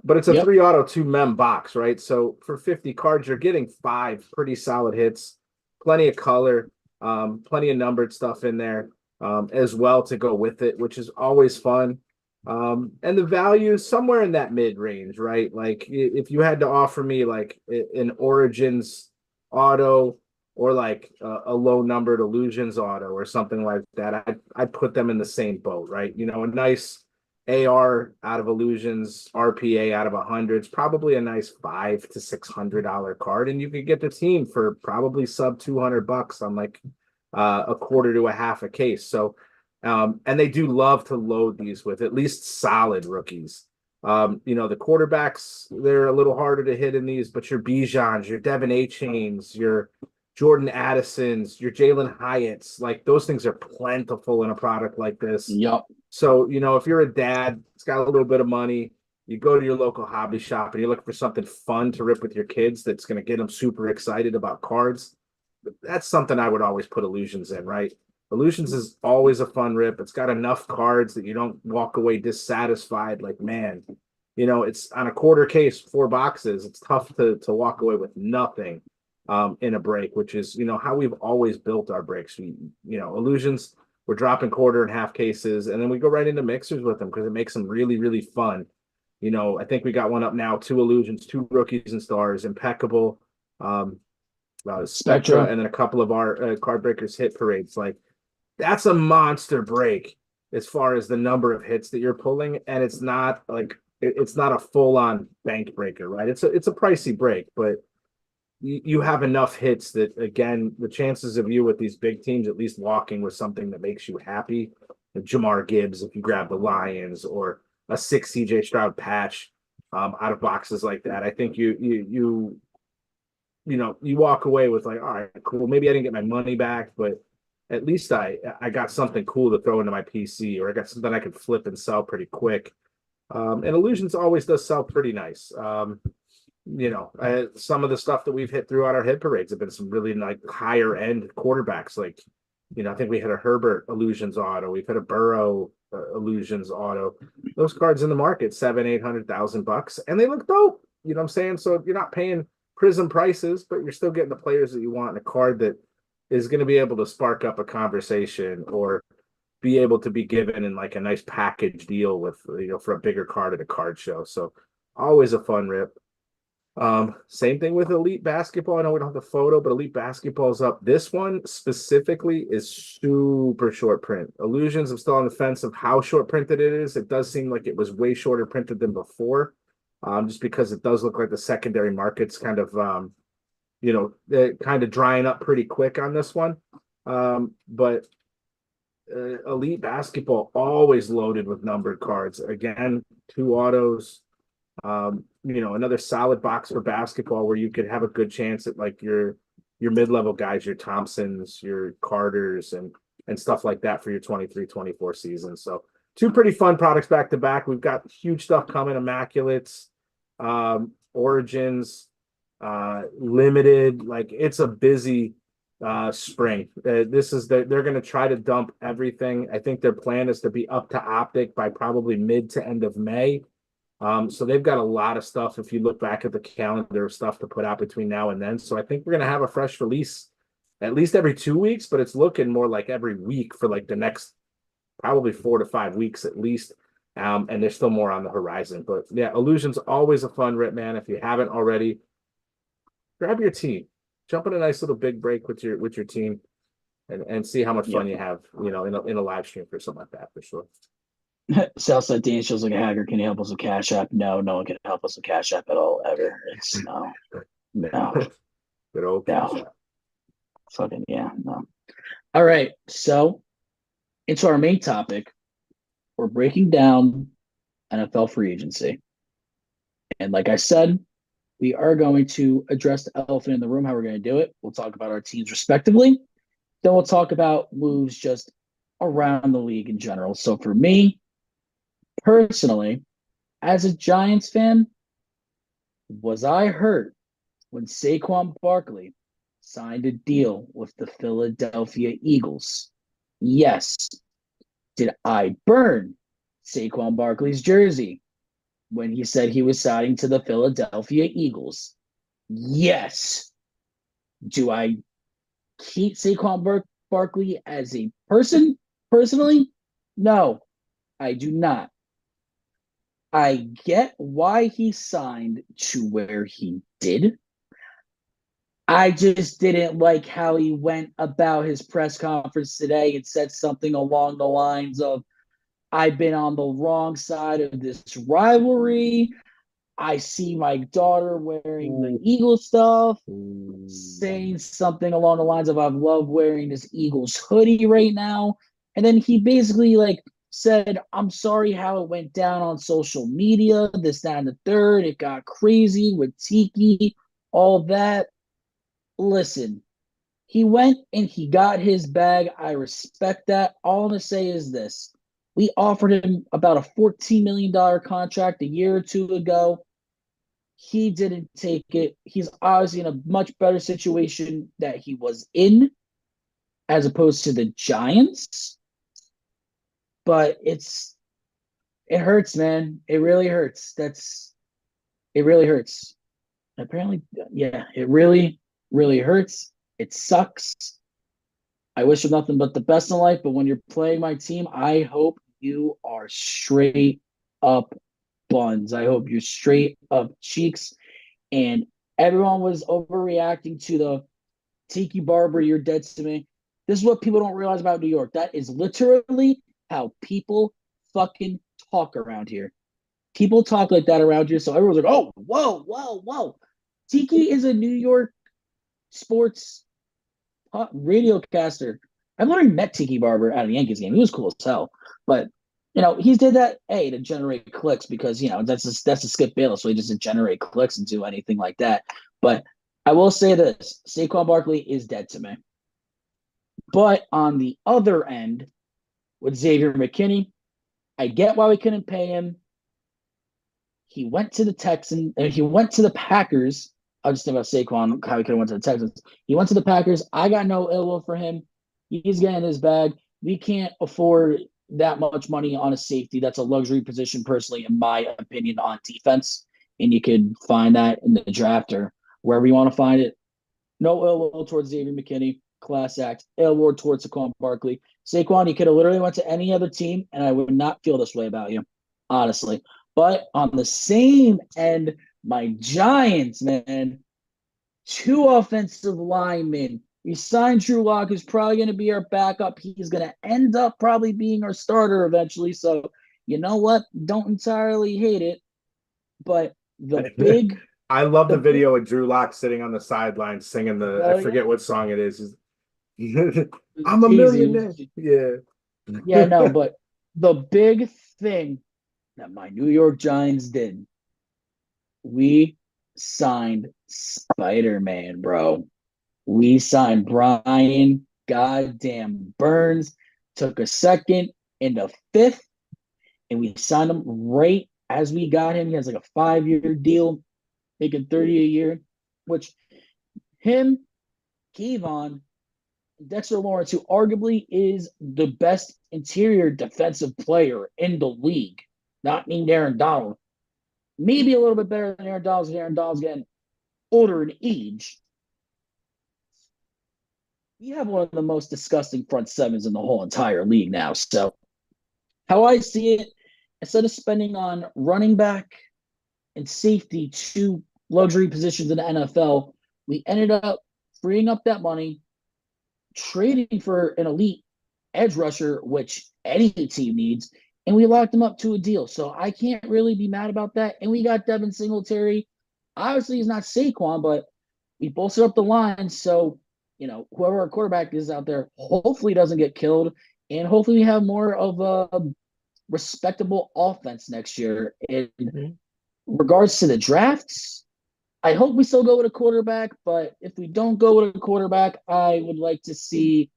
But it's a 3-auto 2-mem box, right? So for 50 cards, you're getting 5 pretty solid hits, plenty of color, plenty of numbered stuff in there as well to go with it, which is always fun. And the value is somewhere in that mid-range, right? Like if you had to offer me like an Origins auto or like a low-numbered Illusions auto or something like that, I'd put them in the same boat, right? A nice AR out of Illusions, RPA out of 100. It's probably a nice $500 to $600 card, and you could get the team for probably sub $200 on like a quarter to a half a case. So, and they do love to load these with at least solid rookies. The quarterbacks, they're a little harder to hit in these, but your Bijans, your Devin A. Chains, your Jordan Addisons, your Jalen Hyatts, like those things are plentiful in a product like this. Yep. So, if you're a dad, it's got a little bit of money, you go to your local hobby shop and you're looking for something fun to rip with your kids that's going to get them super excited about cards. That's something I would always put Illusions in, right? Illusions is always a fun rip. It's got enough cards that you don't walk away dissatisfied. Like, man, it's on a quarter case, 4 boxes. It's tough to walk away with nothing in a break, which is, how we've always built our breaks. Illusions, we're dropping quarter and half cases, and then we go right into mixers with them because it makes them really, really fun. I think we got one up now, 2 Illusions, 2 Rookies and Stars, Impeccable, Spectra, and then a couple of our Card Breakers hit parades. Like, that's a monster break as far as the number of hits that you're pulling, and it's not a full-on bank breaker, right? It's a pricey break, but you have enough hits that, again, the chances of you with these big teams at least walking with something that makes you happy, Jamar Gibbs, if you grab the Lions, or a 6 CJ Stroud patch out of boxes like that, I think you walk away with like, all right, cool, maybe I didn't get my money back, but at least I got something cool to throw into my PC, or I got something I could flip and sell pretty quick. And Illusions always does sell pretty nice. Some of the stuff that we've hit throughout our hit parades have been some really like higher end quarterbacks. Like, I think we had a Herbert Illusions auto. We've had a Burrow Illusions auto. Those cards in the market, $700,000-800,000, and they look dope. You know what I'm saying? So you're not paying Prizm prices, but you're still getting the players that you want in a card that is going to be able to spark up a conversation or be able to be given in like a nice package deal with, for a bigger card at a card show. So always a fun rip. Same thing with Elite Basketball. I know we don't have the photo, but Elite Basketball's up. This one specifically is super short print. Illusions, I'm still on the fence of how short printed it is. It does seem like it was way shorter printed than before, just because it does look like the secondary market's kind of, kind of drying up pretty quick on this one. But Elite Basketball always loaded with numbered cards. Again, 2 autos. Another solid box for basketball where you could have a good chance at like your mid-level guys, your Thompsons, your Carters, and stuff like that for your 23-24 season. So 2 pretty fun products back to back. We've got huge stuff coming, Immaculates, Origins, Limited. Like, it's a busy spring. They're going to try to dump everything. I think their plan is to be up to Optic by probably mid to end of May. So they've got a lot of stuff. If you look back at the calendar of stuff to put out between now and then. So I think we're going to have a fresh release at least every 2 weeks, but it's looking more like every week for like the next probably 4 to 5 weeks at least. And there's still more on the horizon. But yeah, Illusion's always a fun rip, man. If you haven't already, grab your team, jump in a nice little big break with your team, and see how much fun you have, in a live stream for something like that, for sure. Southside Danish feels like a hacker. Can you help us with Cash App? No, no one can help us with Cash App at all, ever. It's no. Good old Cash App. Fucking yeah, no. All right, so into our main topic. We're breaking down NFL free agency. And like I said, we are going to address the elephant in the room, how we're going to do it. We'll talk about our teams respectively. Then we'll talk about moves just around the league in general. So for me, personally, as a Giants fan, was I hurt when Saquon Barkley signed a deal with the Philadelphia Eagles? Yes. Did I burn Saquon Barkley's jersey when he said he was signing to the Philadelphia Eagles? Yes. Do I keep Saquon Barkley as a person personally? No, I do not. I get why he signed to where he did. I just didn't like how he went about his press conference today and said something along the lines of, I've been on the wrong side of this rivalry. I see my daughter wearing the Eagle stuff, saying something along the lines of, I love wearing this Eagles hoodie right now. And then he basically said, I'm sorry how it went down on social media, this, that, and the third. It got crazy with Tiki, all that. Listen, he went and he got his bag. I respect that. All I'm going to say is this. We offered him about a $14 million contract a year or two ago. He didn't take it. He's obviously in a much better situation that he was in as opposed to the Giants. But it hurts, man. It really hurts. It really hurts. Apparently, yeah, it really, really hurts. It sucks. I wish him nothing but the best in life, but when you're playing my team, I hope you are straight up buns. I hope you're straight up cheeks. And everyone was overreacting to the Tiki Barber, you're dead to me. This is what people don't realize about New York. That is literally how people fucking talk around here. People talk like that around here. So everyone's like, oh, whoa, whoa, whoa. Tiki is a New York sports radio caster. I've already met Tiki Barber at a Yankees game. He was cool as hell. But, he did that, to generate clicks because, that's a Skip Bayless. So he doesn't generate clicks and do anything like that. But I will say this. Saquon Barkley is dead to me. But on the other end, with Xavier McKinney, I get why we couldn't pay him. He went to the Texans, and he went to the Packers. I was just thinking about Saquon, how he could have went to the Texans. He went to the Packers. I got no ill will for him. He's getting his bag. We can't afford that much money on a safety. That's a luxury position, personally, in my opinion, on defense. And you could find that in the draft or wherever you want to find it. No ill will towards Xavier McKinney. class act. Award towards Saquon Barkley. Saquon, you could have literally went to any other team, and I would not feel this way about you, honestly. But on the same end, my Giants, man, 2 offensive linemen. We signed Drew Lock, who's probably going to be our backup. He's going to end up probably being our starter eventually. So, you know what? Don't entirely hate it. But the big I love the video of Drew Lock sitting on the sideline singing I forget what song it is. I'm a millionaire. Yeah. Yeah, no, but the big thing that my New York Giants did, we signed Spider-Man, bro. We signed Brian goddamn Burns, took a second in the 5th, and we signed him right as we got him. He has like a 5-year deal, making $30 a year, which him, Kevon, Dexter Lawrence, who arguably is the best interior defensive player in the league, not named Aaron Donald, maybe a little bit better than Aaron Donald. Aaron Donald's getting older in age. We have one of the most disgusting front sevens in the whole entire league now. So, how I see it, instead of spending on running back and safety, 2 luxury positions in the NFL, we ended up freeing up that money, trading for an elite edge rusher, which any team needs, and we locked him up to a deal. So I can't really be mad about that. And we got Devin Singletary. Obviously, he's not Saquon, but we bolstered up the line. So, whoever our quarterback is out there, hopefully doesn't get killed. And hopefully we have more of a respectable offense next year. In regards to the drafts, I hope we still go with a quarterback, but if we don't go with a quarterback, I would like to see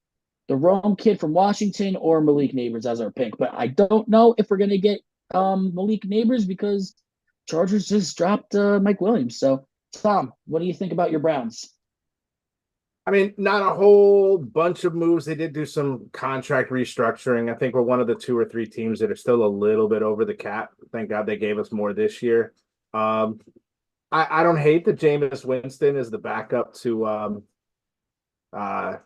the Rome kid from Washington or Malik Neighbors as our pick. But I don't know if we're going to get Malik Neighbors because Chargers just dropped Mike Williams. So, Tom, what do you think about your Browns? I mean, not a whole bunch of moves. They did do some contract restructuring. I think we're one of the 2 or 3 teams that are still a little bit over the cap. Thank God they gave us more this year. I don't hate that Jameis Winston is the backup to Deshaun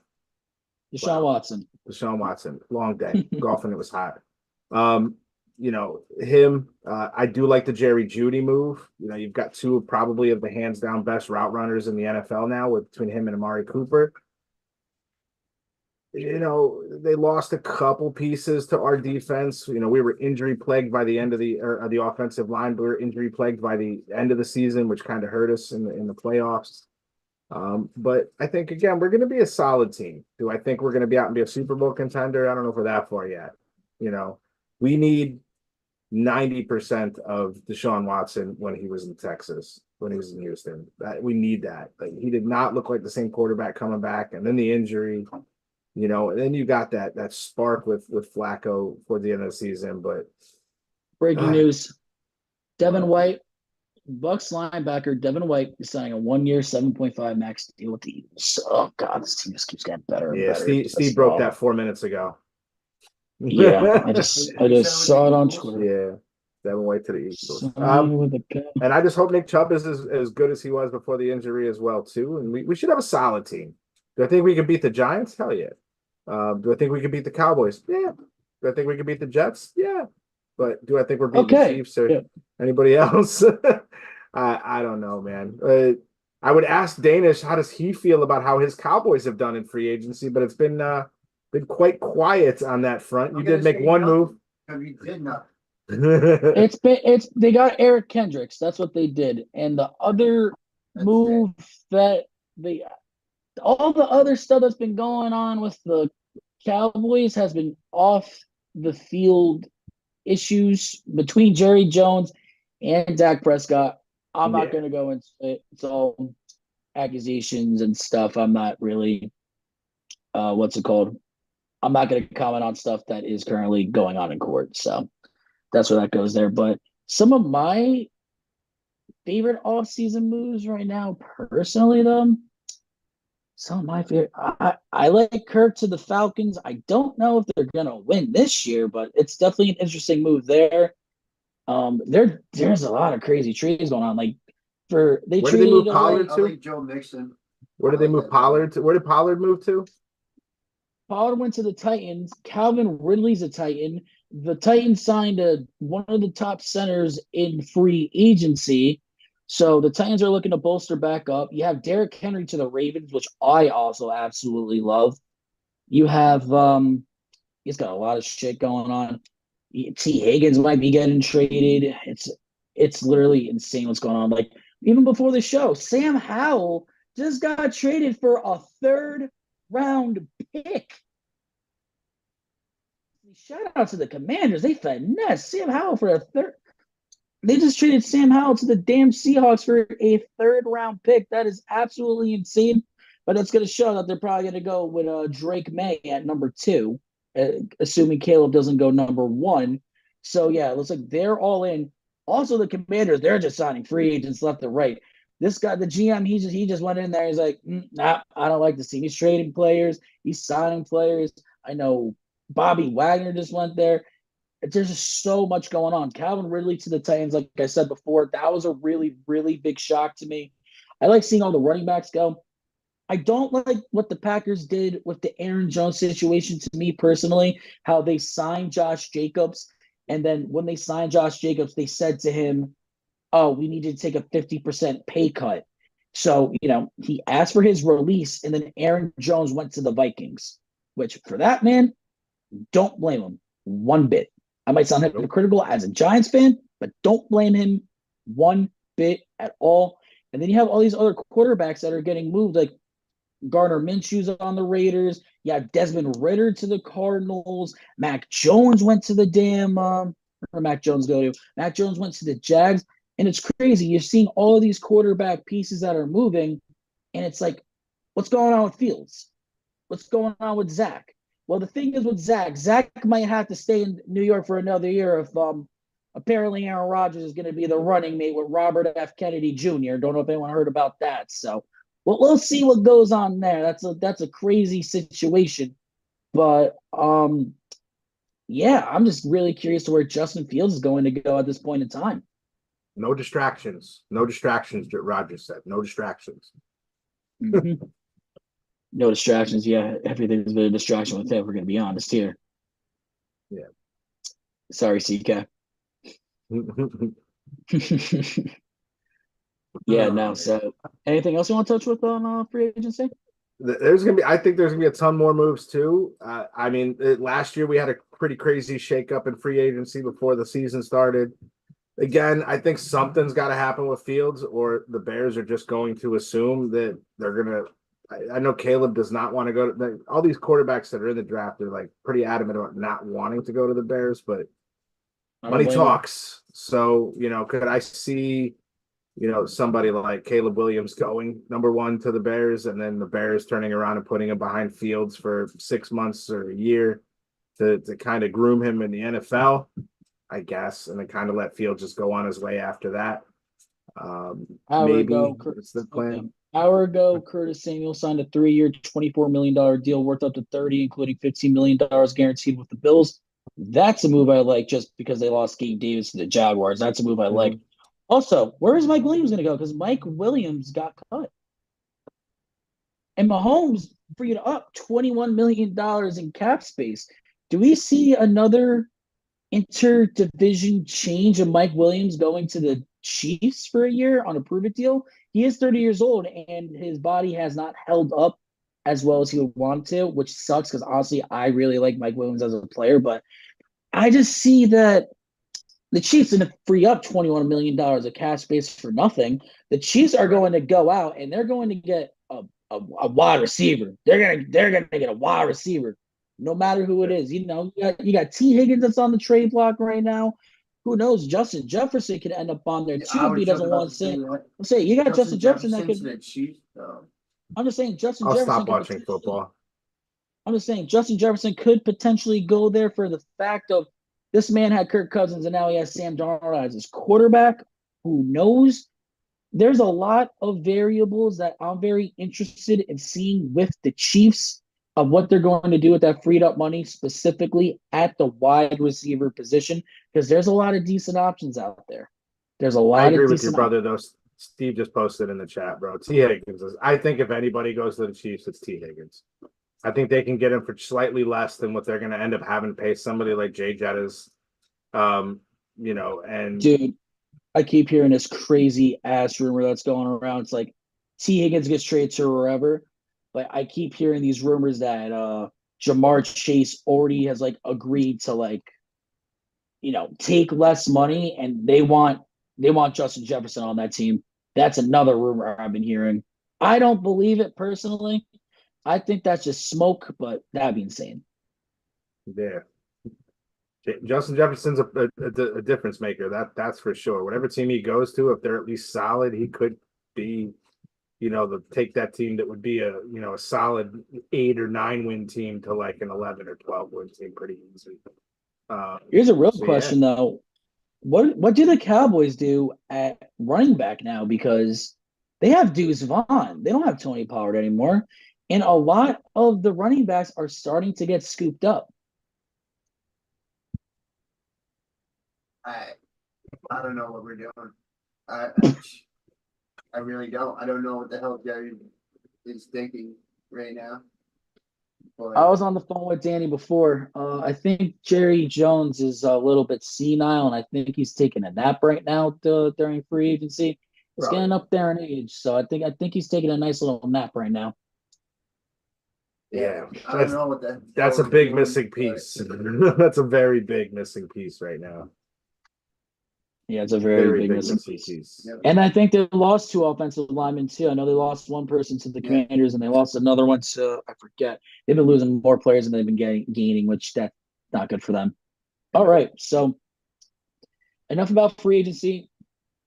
Watson. Deshaun Watson. Long day. Golfing, it was hot. Him. I do like the Jerry Jeudy move. You've got 2 probably of the hands down best route runners in the NFL now between him and Amari Cooper. They lost a couple pieces to our defense. We were injury plagued by the end of the offensive line. We were injury plagued by the end of the season, which kind of hurt us in the playoffs. But I think, again, we're going to be a solid team. Do I think we're going to be out and be a Super Bowl contender? I don't know if we're that far yet. We need 90% of Deshaun Watson when he was in Texas, when he was in Houston. We need that. He did not look like the same quarterback coming back, and then the injury, and then you got that spark with Flacco for the end of the season. But breaking news: Devin White, Bucks linebacker Devin White is signing a 1-year, $7.5 max deal with the Eagles. Oh God, this team just keeps getting better and better. Steve broke that 4 minutes ago. Yeah, I just saw it on Twitter. Yeah, Devin White to the Eagles. And I just hope Nick Chubb is as good as he was before the injury as well too. And we should have a solid team. Do I think we can beat the Giants? Hell yeah. Do I think we can beat the Cowboys? Yeah. Do I think we can beat the Jets? Yeah. But do I think we're beating the Chiefs or anybody else? I don't know, man. I would ask Danish how does he feel about how his Cowboys have done in free agency, but it's been quite quiet on that front. You did make one move. You did not. They got Eric Kendricks. That's what they did. And the other move that all the other stuff that's been going on with the Cowboys has been off the field issues between Jerry Jones and Dak Prescott. I'm not going to go into it. It's all accusations and stuff. I'm not really, what's it called? I'm not going to comment on stuff that is currently going on in court. So that's where that goes there. But some of my favorite offseason moves right now, personally, though, some of my favorite, I like Kirk to the Falcons. I don't know if they're going to win this year, but it's definitely an interesting move there. There's a lot of crazy trades going on. Where did they move Pollard to? Joe Mixon. Where did they move Pollard to? Where did Pollard move to? Pollard went to the Titans. Calvin Ridley's a Titan. The Titans signed one of the top centers in free agency. So the Titans are looking to bolster back up. You have Derrick Henry to the Ravens, which I also absolutely love. You have he's got a lot of shit going on. T. Higgins might be getting traded. It's literally insane what's going on. Like even before the show, Sam Howell just got traded for a third-round pick. Shout out to the Commanders. They finessed Sam Howell for a third. They just traded Sam Howell to the damn Seahawks for a third-round pick. That is absolutely insane. But that's going to show that they're probably going to go with Drake May at number 2, assuming Caleb doesn't go number 1. So, yeah, it looks like they're all in. Also, the Commanders, they're just signing free agents left and right. This guy, the GM, he just went in there. He's like, nah, I don't like to see. He's trading players. He's signing players. I know Bobby Wagner just went there. There's just so much going on. Calvin Ridley to the Titans, like I said before, that was a really, really big shock to me. I like seeing all the running backs go. I don't like what the Packers did with the Aaron Jones situation to me personally, how they signed Josh Jacobs. And then when they signed Josh Jacobs, they said to him, oh, we need to take a 50% pay cut. So, he asked for his release, and then Aaron Jones went to the Vikings, which for that, man, don't blame him one bit. I might sound hypocritical as a Giants fan, but don't blame him one bit at all. And then you have all these other quarterbacks that are getting moved, like Gardner Minshew's on the Raiders. You have Desmond Ridder to the Cardinals. Mac Jones went to the damn where Mac Jones go to? Mac Jones went to the Jags. And it's crazy. You're seeing all of these quarterback pieces that are moving, and it's like, what's going on with Fields? What's going on with Zach? Well, the thing is with Zach might have to stay in New York for another year if apparently Aaron Rodgers is going to be the running mate with Robert F. Kennedy Jr. Don't know if anyone heard about that. So we'll see what goes on there. That's a crazy situation. But yeah, I'm just really curious to where Justin Fields is going to go at this point in time. No distractions. No distractions, Rodgers said. No distractions. Mm-hmm. No distractions. Yeah, everything's been a distraction with him. We're going to be honest here. Yeah. Sorry, CK. Yeah, no. So, anything else you want to touch with on free agency? I think there's gonna be a ton more moves too. Last year we had a pretty crazy shakeup in free agency before the season started. Again, I think something's got to happen with Fields, or the Bears are just going to assume that they're going to. I know Caleb does not want to go to all these quarterbacks that are in the draft. They're like pretty adamant about not wanting to go to the Bears, but money talks. So, could I see, somebody like Caleb Williams going number 1 to the Bears, and then the Bears turning around and putting him behind Fields for 6 months or a year to kind of groom him in the NFL? I guess, and then kind of let Fields just go on his way after that. Maybe it's the plan. Hour ago, Curtis Samuel signed a 3-year, $24 million deal worth up to $30, including $15 million guaranteed with the Bills. That's a move I like just because they lost Gabe Davis to the Jaguars. That's a move I like. Also, where is Mike Williams going to go? Because Mike Williams got cut. And Mahomes freed up $21 million in cap space. Do we see another interdivision change of Mike Williams going to the Chiefs for a year on a prove-it deal? He is 30 years old, and his body has not held up as well as he would want to, which sucks because honestly, I really like Mike Williams as a player, but I just see that the Chiefs didn't free up $21 million of cap space for nothing. The Chiefs are going to go out and they're going to get a wide receiver. They're gonna get a wide receiver. No matter who it is, you got T. Higgins that's on the trade block right now. Who knows? Justin Jefferson could end up on there too if he doesn't want to say. You got Justin Jefferson that could. I'm just saying Justin Jefferson. I'll stop watching football. I'm just saying Justin Jefferson could potentially go there for the fact of this man had Kirk Cousins and now he has Sam Darnold as his quarterback. Who knows? There's a lot of variables that I'm very interested in seeing with the Chiefs of what they're going to do with that freed up money, specifically at the wide receiver position, because there's a lot of decent options out there. There's a lot. I agree with your brother, though. Steve just posted in the chat, bro. T. Higgins I think if anybody goes to the Chiefs, it's T. Higgins. I think they can get him for slightly less than what they're going to end up having to pay somebody like Jay Jettas. And Dude, I keep hearing this crazy ass rumor that's going around. It's like T. Higgins gets traded to wherever, but I keep hearing these rumors that Jamar Chase already has like agreed to like take less money, and they want Justin Jefferson on that team. That's another rumor I've been hearing. I don't believe it personally. I think that's just smoke, but that'd be insane. yeah, Justin Jefferson's a difference maker. That's for sure. Whatever team he goes to, if they're at least solid, he could be, take that team that would be a solid 8 or 9 win team to like an 11 or 12 win team pretty easily. Here's a real So, question though. What do the Cowboys do at running back now? Because they have Deuce Vaughn. They don't have Tony Pollard anymore. And a lot of the running backs are starting to get scooped up. I don't know what we're doing. I really don't. I don't know what the hell Jerry is thinking right now. But I was on the phone with Danny before. I think Jerry Jones is a little bit senile, and I think he's taking a nap right now during free agency. He's getting up there in age, so I think he's taking a nice little nap right now. Yeah, I don't know what that's a big missing piece. That's a very big missing piece right now. Yeah, it's a very big missing piece. Yep. And I think they lost 2 offensive linemen too. I know they lost one person to the Commanders, and they lost another one to, I forget. They've been losing more players than they've been gaining, which that's not good for them. All right, so enough about free agency.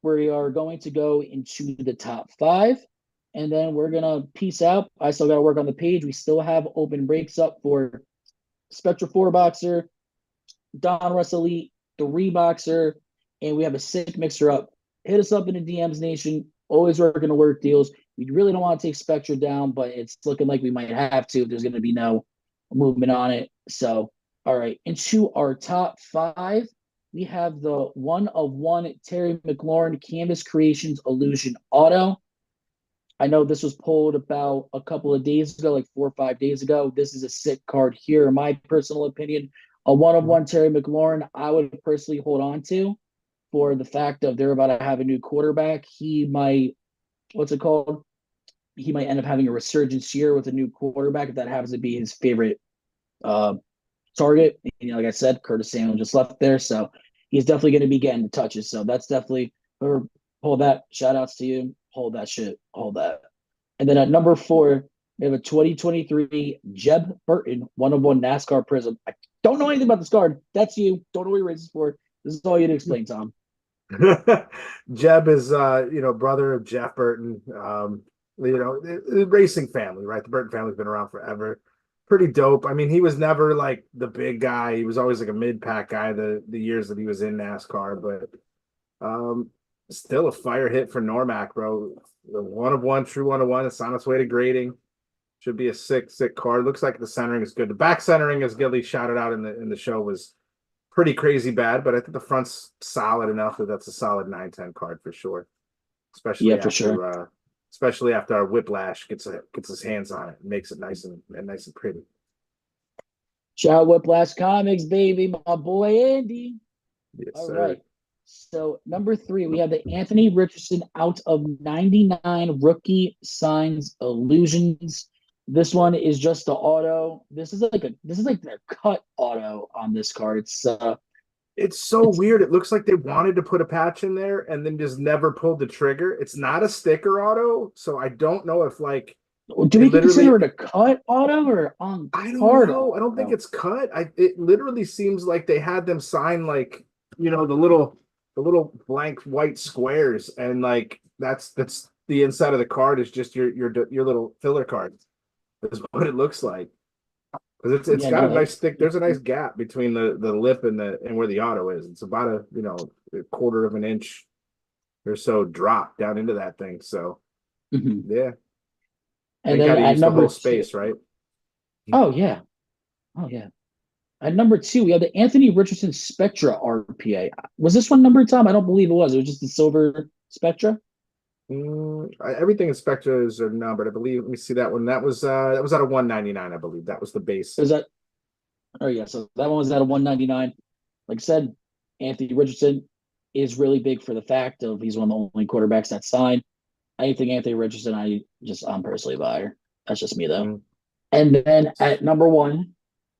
We are going to go into the top 5, and then we're going to peace out. I still got to work on the page. We still have open breaks up for Spectra 4 Boxer, Don Russ Elite, the Reboxer, and we have a sick mixer up. Hit us up in the DMs Nation. Always working to work deals. We really don't want to take Spectra down, but it's looking like we might have to if there's going to be no movement on it. So, all right. Into our top 5, we have the 1/1 Terry McLaurin Canvas Creations Illusion Auto. I know this was pulled about a couple of days ago, like 4 or 5 days ago. This is a sick card here, in my personal opinion. A 1/1 Terry McLaurin, I would personally hold on to, for the fact of they're about to have a new quarterback. He might, He might end up having a resurgence year with a new quarterback if that happens to be his favorite target. And, like I said, Curtis Samuel just left there, so he's definitely going to be getting the touches. So that's definitely, hold that. Shout outs to you. Hold that shit. Hold that. And then at number 4, we have a 2023 Jeb Burton 1/1 NASCAR Prizm. I don't know anything about this card. That's you. Don't know what he races for. This is all you to explain, Tom. Jeb is brother of Jeff Burton, the racing family, right? The Burton family's been around forever. Pretty dope. I mean, he was never like the big guy. He was always like a mid-pack guy the years that he was in NASCAR, but still a fire hit for Normac, bro. The 1/1, true 1/1. It's on its way to grading. Should be a sick card. Looks like the centering is good. The back centering, as Gilly shouted out in the show, was pretty crazy bad, but I think the front's solid enough that's a solid 9/10 card for sure. Especially especially after our Whiplash gets his hands on it, makes it nice and pretty. Shout out Whiplash Comics, baby, my boy Andy. Yes, all sir. right. So number 3, we have the Anthony Richardson out of 99 rookie signs illusions. This one is just the auto. This is like their cut auto on this card. It's so weird. It looks like they wanted to put a patch in there and then just never pulled the trigger. It's not a sticker auto, so I don't know if like. Do we consider it a cut auto or on? I don't know. I don't think it's cut. It literally seems like they had them sign like the little blank white squares, and like that's the inside of the card is just your little filler card. Is what it looks like, because it's got a nice thick. There's a nice gap between the lip and where the auto is. It's about a quarter of an inch or so drop down into that thing. So yeah, and then at number 2, space, right? Oh yeah. At number 2, we have the Anthony Richardson Spectra RPA. Was this one numbered, Tom? I don't believe it was. It was just the silver Spectra. Everything in Spectres are numbered. I believe. Let me see that one. That was out of 199. I believe that was the base. Is that? Oh yeah, so that one was at a 199. Like I said, Anthony Richardson is really big for the fact of he's one of the only quarterbacks that signed. I think Anthony Richardson, I'm personally a buyer. That's just me though. Mm. And then at number one,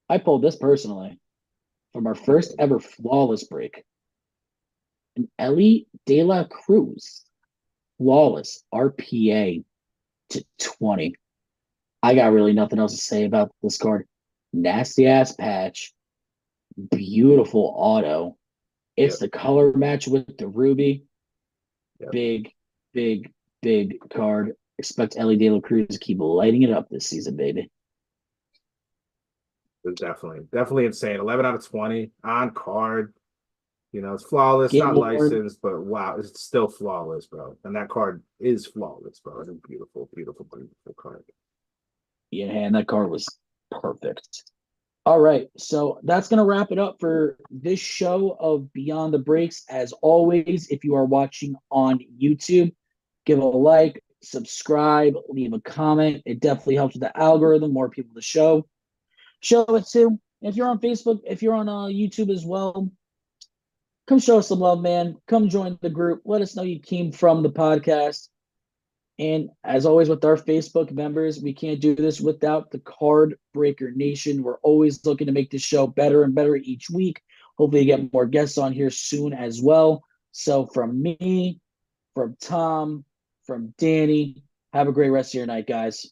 I pulled this personally from our first ever flawless break. An Ellie De La Cruz, flawless RPA to 20. I got really nothing else to say about this card. Nasty ass patch, beautiful auto. It's Yep. the color match with the ruby. Yep. Big, big, big card. Expect Ellie De La Cruz to keep lighting it up this season, baby. It's definitely insane. 11 out of 20 on card. You know, it's flawless, Game not worn. licensed, but wow, it's still flawless, bro. And that card is flawless, bro. It's a beautiful, beautiful, beautiful card. Yeah, and that card was perfect. All right, so that's going to wrap it up for this show of Beyond the Breaks. As always, if you are watching on YouTube, give a like, subscribe, leave a comment. It definitely helps with the algorithm, more people to show it to. If you're on Facebook, if you're on YouTube as well, come show us some love, man. Come join the group. Let us know you came from the podcast. And as always, with our Facebook members, we can't do this without the Card Breaker Nation. We're always looking to make this show better and better each week. Hopefully, get more guests on here soon as well. So, from me, from Tom, from Danny, have a great rest of your night, guys.